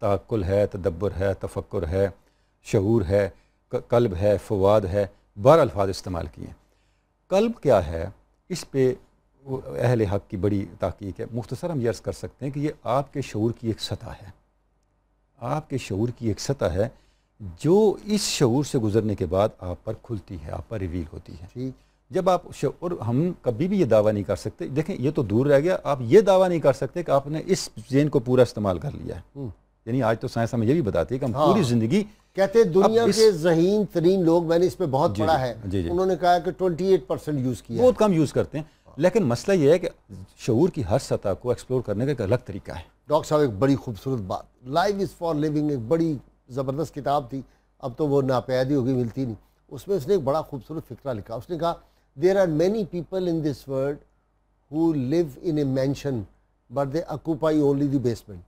تعقل ہے، تدبر ہے، تفکر ہے، شعور ہے، قلب ہے، فواد ہے، 12 الفاظ استعمال کیے ہیں. قلب کیا ہے، اس پہ اہل حق کی بڑی تحقیق ہے. مختصر ہم یہ عرض کر سکتے ہیں کہ یہ آپ کے شعور کی ایک سطح ہے، آپ کے شعور کی ایک سطح ہے جو اس شعور سے گزرنے کے بعد آپ پر کھلتی ہے، آپ پر ریویل ہوتی ہے. جب آپ اور ہم کبھی بھی یہ دعویٰ نہیں کر سکتے، دیکھیں یہ تو دور رہ گیا، آپ یہ دعویٰ نہیں کر سکتے کہ آپ نے اس ذہن کو پورا استعمال کر لیا ہے. یعنی آج تو سائنس ہمیں یہ بھی بتاتی ہے کہ ہم پوری زندگی کہتے ہیں دنیا کے ذہین ترین لوگ، میں نے اس پہ بہت پڑھا ہے، انہوں نے کہا کہ 28% یوز کیا، بہت کم یوز کرتے ہیں. لیکن مسئلہ یہ ہے کہ شعور کی ہر سطح کو ایکسپلور کرنے کا ایک الگ طریقہ ہے. ڈاکٹر صاحب ایک بڑی خوبصورت بات، لائف از فار لیونگ، ایک بڑی زبردست کتاب تھی، اب تو وہ ناپیدی ہوگی، ملتی نہیں. اس میں اس نے ایک بڑا خوبصورت فقرہ لکھا. اس نے کہا there are many people in this world who live in a mansion but they occupy only the basement.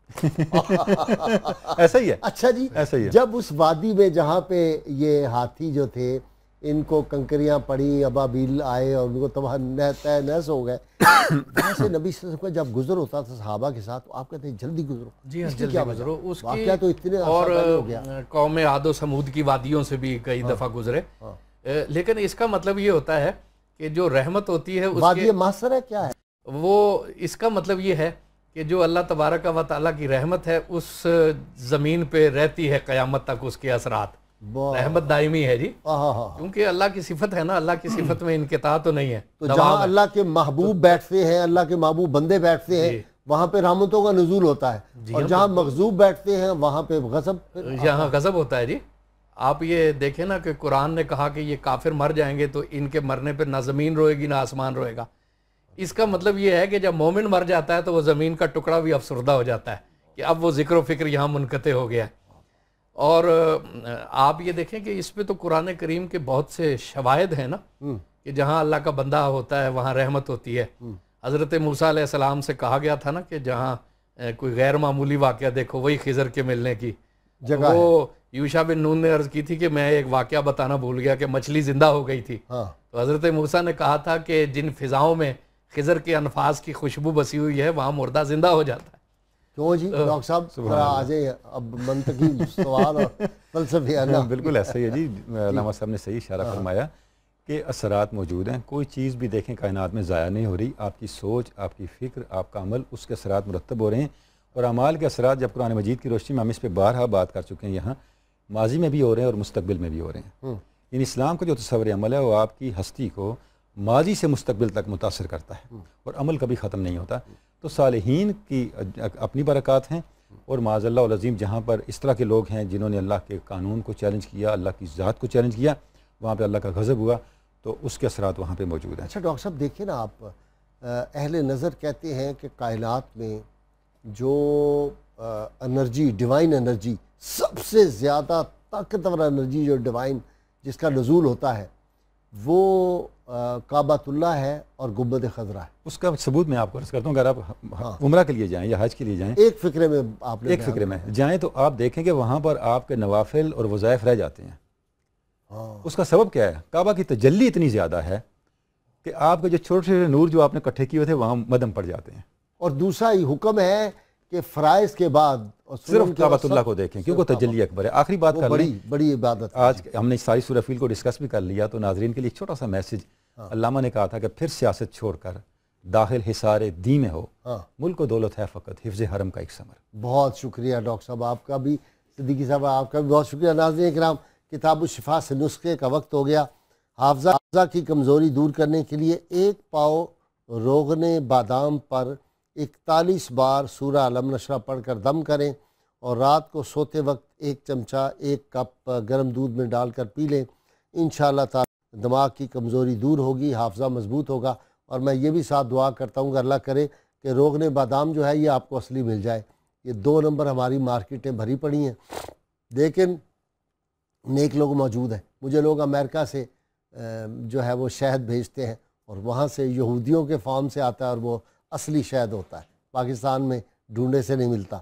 ایسا ہی ہے. اچھا جی، ایسا ہی ہے. جب اس وادی میں جہاں پہ یہ ہاتھی جو تھے ان کو کنکریاں پڑی، ابابیل آئے اور ان کو تباہ نحس ہو گئے، وہاں سے نبی صلی اللہ علیہ وسلم کا جب گزر ہوتا تھا صحابہ کے ساتھ، آپ کہتے ہیں جلدی گزرو. جی ہاں، جلدی گزرو. اس کی واقعہ تو اتنے اور ہو گیا. قوم عاد و سمود کی وادیوں سے بھی کئی دفعہ گزرے. لیکن اس کا مطلب یہ ہوتا ہے کہ جو رحمت ہوتی ہے وادی محصر ہے، کیا ہے وہ، اس کا مطلب یہ ہے کہ جو اللہ تبارک و تعالیٰ کی رحمت ہے اس زمین پہ رہتی ہے قیامت تک، اس کے اثرات. رحمت دائمی ہے جی، کیونکہ اللہ کی صفت ہے نا، اللہ کی صفت میں انقطاع تو نہیں ہے. تو جہاں اللہ کے محبوب بیٹھتے ہیں، اللہ کے محبوب بندے بیٹھتے ہیں، وہاں پہ رحمتوں کا نزول ہوتا ہے. اور جہاں مغضوب بیٹھتے ہیں وہاں پہ غضب، یہاں غضب ہوتا ہے. جی آپ یہ دیکھیں نا کہ قرآن نے کہا کہ یہ کافر مر جائیں گے تو ان کے مرنے پہ نہ زمین روئے گی نہ آسمان روئے گا. اس کا مطلب یہ ہے کہ جب مومن مر جاتا ہے تو وہ زمین کا ٹکڑا بھی افسردہ ہو جاتا ہے کہ اب وہ ذکر و فکر یہاں منقطع ہو گیا ہے. اور آپ یہ دیکھیں کہ اس پہ تو قرآن کریم کے بہت سے شواہد ہیں نا کہ جہاں اللہ کا بندہ ہوتا ہے وہاں رحمت ہوتی ہے. حضرت موسیٰ علیہ السلام سے کہا گیا تھا نا کہ جہاں کوئی غیر معمولی واقعہ دیکھو وہی خضر کے ملنے کی جگہ. وہ یوشع بن نون نے عرض کی تھی کہ میں ایک واقعہ بتانا بھول گیا کہ مچھلی زندہ ہو گئی تھی. تو حضرت موسیٰ نے کہا تھا کہ جن فضاؤں میں خضر کے انفاس کی خوشبو بسی ہوئی ہے وہاں مردہ زندہ ہو جاتا ہے. کیوں جی ڈاکٹر صاحب آ جائیں اب منطقی سوال اور فلسفیانہ. بالکل ایسا ہی ہے جی، علامہ صاحب نے صحیح اشارہ فرمایا کہ اثرات موجود ہیں. کوئی چیز بھی دیکھیں کائنات میں ضائع نہیں ہو رہی. آپ کی سوچ، آپ کی فکر، آپ کا عمل، اس کے اثرات مرتب ہو رہے ہیں. اور اعمال کے اثرات جب قرآن مجید کی روشنی میں ہم اس پہ بارہا بات کر چکے ہیں، یہاں ماضی میں بھی ہو رہے ہیں اور مستقبل میں بھی ہو رہے ہیں. یعنی اسلام کا جو تصور عمل ہے وہ آپ کی ہستی کو ماضی سے مستقبل تک متاثر کرتا ہے اور عمل کبھی ختم نہیں ہوتا. تو صالحین کی اپنی برکات ہیں، اور معاذ اللہ العظیم جہاں پر اس طرح کے لوگ ہیں جنہوں نے اللہ کے قانون کو چیلنج کیا، اللہ کی ذات کو چیلنج کیا، وہاں پہ اللہ کا غضب ہوا، تو اس کے اثرات وہاں پہ موجود ہیں. اچھا ڈاکٹر صاحب دیکھیں نا، آپ اہل نظر کہتے ہیں کہ کائنات میں جو انرجی، ڈیوائن انرجی، سب سے زیادہ طاقتور انرجی جو ڈیوائن جس کا نزول ہوتا ہے وہ کعبۃ اللہ ہے اور گنبد خضرا ہے. اس کا ثبوت میں آپ کو عرض کرتا ہوں. اگر آپ عمرہ کے لیے جائیں یا حج کے لیے جائیں، ایک فکرے میں آپ ایک فکرے میں جائیں تو آپ دیکھیں کہ وہاں پر آپ کے نوافل اور وظائف رہ جاتے ہیں. اس کا سبب کیا ہے؟ کعبہ کی تجلی اتنی زیادہ ہے کہ آپ کے جو چھوٹے چھوٹے نور جو آپ نے اکٹھے کیے ہوئے تھے وہاں مدم پڑ جاتے ہیں. اور دوسرا یہ حکم ہے کہ فرائض کے بعد صرف کعبۃ اللہ کو دیکھیں کیونکہ تجلی اکبر ہے. آخری بات کر لیں، بڑی عبادت. آج ہم نے ساری سورہ فیل کو ڈسکس بھی کر لیا، تو ناظرین کے لیے ایک چھوٹا سا میسج. علامہ نے کہا تھا کہ پھر سیاست چھوڑ کر داخل حصار دین میں ہو، ملک و دولت ہے فقط حفظ حرم کا ایک ثمر. بہت شکریہ ڈاکٹر صاحب، آپ کا بھی، صدیقی صاحب آپ کا بھی بہت شکریہ. ناظرین کرام، کتاب الشفا سے نسخے کا وقت ہو گیا. حافظہ کی کمزوری دور کرنے کے لیے 1 پاؤ روغن بادام پر 41 بار سورہ علم نشرہ پڑھ کر دم کریں اور رات کو سوتے وقت 1 چمچہ 1 کپ گرم دودھ میں ڈال کر پی لیں. انشاءاللہ تعالی دماغ کی کمزوری دور ہوگی، حافظہ مضبوط ہوگا. اور میں یہ بھی ساتھ دعا کرتا ہوں کہ اللہ کرے کہ روغن بادام جو ہے یہ آپ کو اصلی مل جائے. یہ 2 نمبر ہماری مارکیٹیں بھری پڑی ہیں، لیکن نیک لوگ موجود ہیں. مجھے لوگ امریکہ سے جو ہے وہ شہد بھیجتے ہیں اور وہاں سے یہودیوں کے فارم سے آتا ہے اور وہ اصلی شہد ہوتا ہے، پاکستان میں ڈھونڈے سے نہیں ملتا.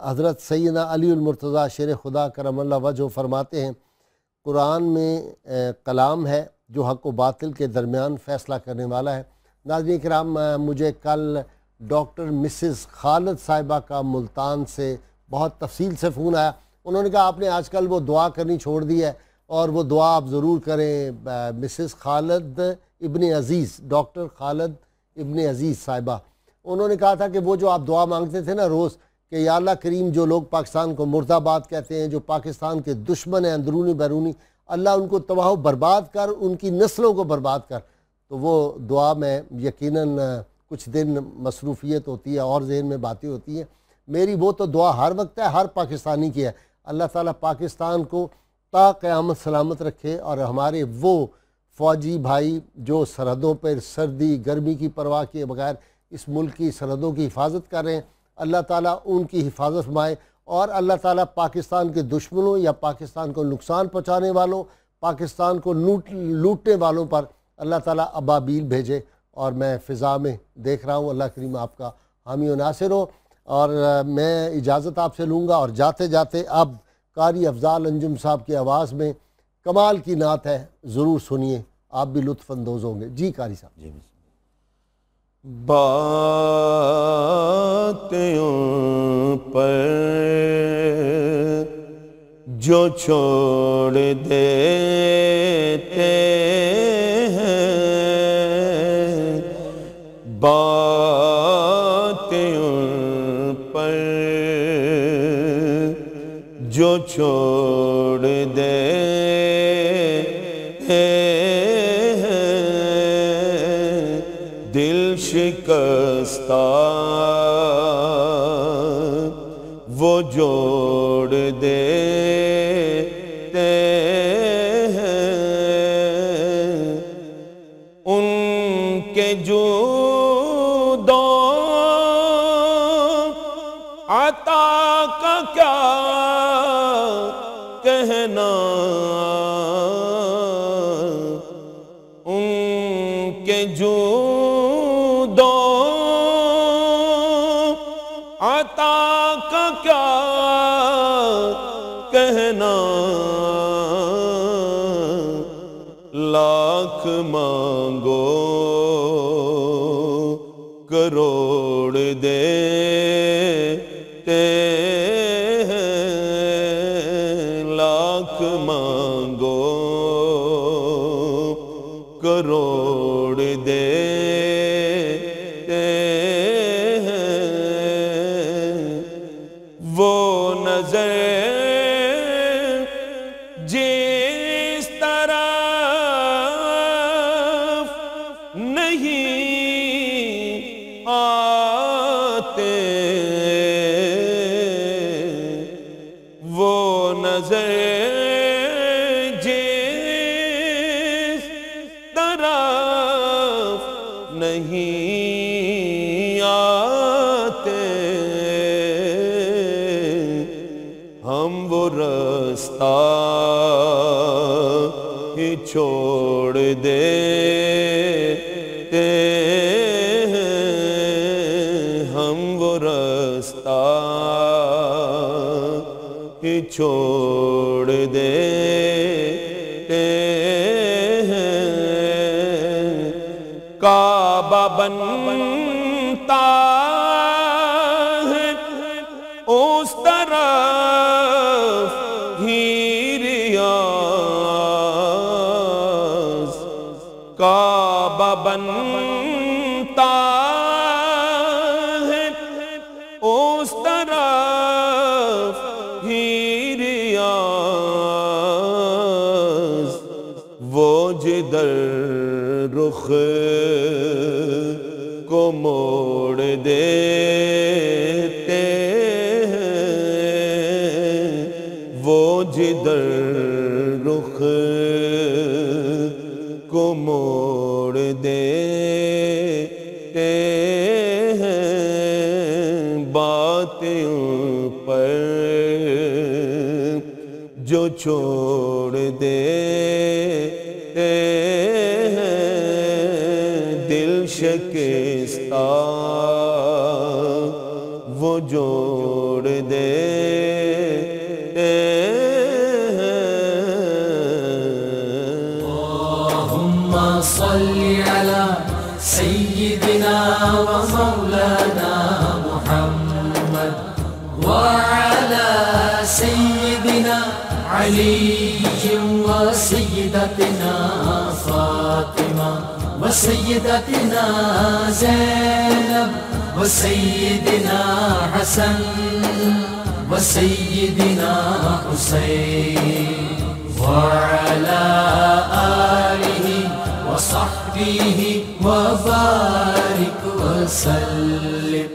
حضرت سیدنا علی المرتضیٰ شیر خدا کرم اللہ وجہ فرماتے ہیں قرآن میں کلام ہے جو حق و باطل کے درمیان فیصلہ کرنے والا ہے. ناظرین کرام، مجھے کل ڈاکٹر مسز خالد صاحبہ کا ملتان سے بہت تفصیل سے فون آیا. انہوں نے کہا آپ نے آج کل وہ دعا کرنی چھوڑ دی ہے اور وہ دعا آپ ضرور کریں. مسز خالد ابن عزیز، ڈاکٹر خالد ابن عزیز صاحبہ، انہوں نے کہا تھا کہ وہ جو آپ دعا مانگتے تھے نا روز کہ یا اللہ کریم جو لوگ پاکستان کو مرد آباد کہتے ہیں، جو پاکستان کے دشمن ہیں اندرونی بیرونی، اللہ ان کو تباہ و برباد کر، ان کی نسلوں کو برباد کر. تو وہ دعا میں یقیناً کچھ دن مصروفیت ہوتی ہے اور ذہن میں باتیں ہوتی ہیں. میری وہ تو دعا ہر وقت ہے، ہر پاکستانی کی ہے. اللہ تعالیٰ پاکستان کو تا قیامت سلامت رکھے اور ہمارے وہ فوجی بھائی جو سرحدوں پر سردی گرمی کی پرواہ کیے بغیر اس ملک کی سرحدوں کی حفاظت کر رہے ہیں، اللہ تعالیٰ ان کی حفاظت فرمائے. اور اللہ تعالیٰ پاکستان کے دشمنوں یا پاکستان کو نقصان پہنچانے والوں، پاکستان کو لوٹنے والوں پر اللہ تعالیٰ ابابیل بھیجے. اور میں فضا میں دیکھ رہا ہوں اللہ کریم آپ کا حامی و ناصر ہو. اور میں اجازت آپ سے لوں گا اور جاتے جاتے اب قاری افضال انجم صاحب کی آواز میں کمال کی نعت ہے، ضرور سنیے، آپ بھی لطف اندوز ہوں گے. جی قاری صاحب. جی باتوں پر جو چھوڑ دیتے ہیں، باتوں پر جو چھوڑ دیتے دل شکستہ وہ جوڑ دیتے ہیں. ان کے جودو عطا کا کیا کہنا، ان کے عطا کا کیا کہنا، لاکھ مانگو کروڑ دیتے ہیں، لاکھ مانگو کروڑ دیتے ہیں. وہ نظر جس طرف نہیں آتے، وہ نظر جس طرف نہیں آتے، ہم وہ راستہ ہی چھوڑ دیتے ہیں، ہم وہ راستہ ہی چھوڑ دیتے ہیں. کعبہ بنتا ہے اس طرف ہی ریاض، کعبہ بنتا ہے اس طرف ہی ریاض، وہ جدھر رخ کو موڑ دیتے ہیں، وہ جدھر رخ کو موڑ دیتے ہیں. باتوں پر جو چھوڑ دیتے ہیں دل شکستہ وہ جوڑ دیتے ہیں. اللہم صلی علی سیدنا و مولانا سيدنا علي وسيدتنا فاطمة وسيدتنا زينب وسيدنا حسن وسيدنا حسين وعلى آله وصحبه وبارك وسلم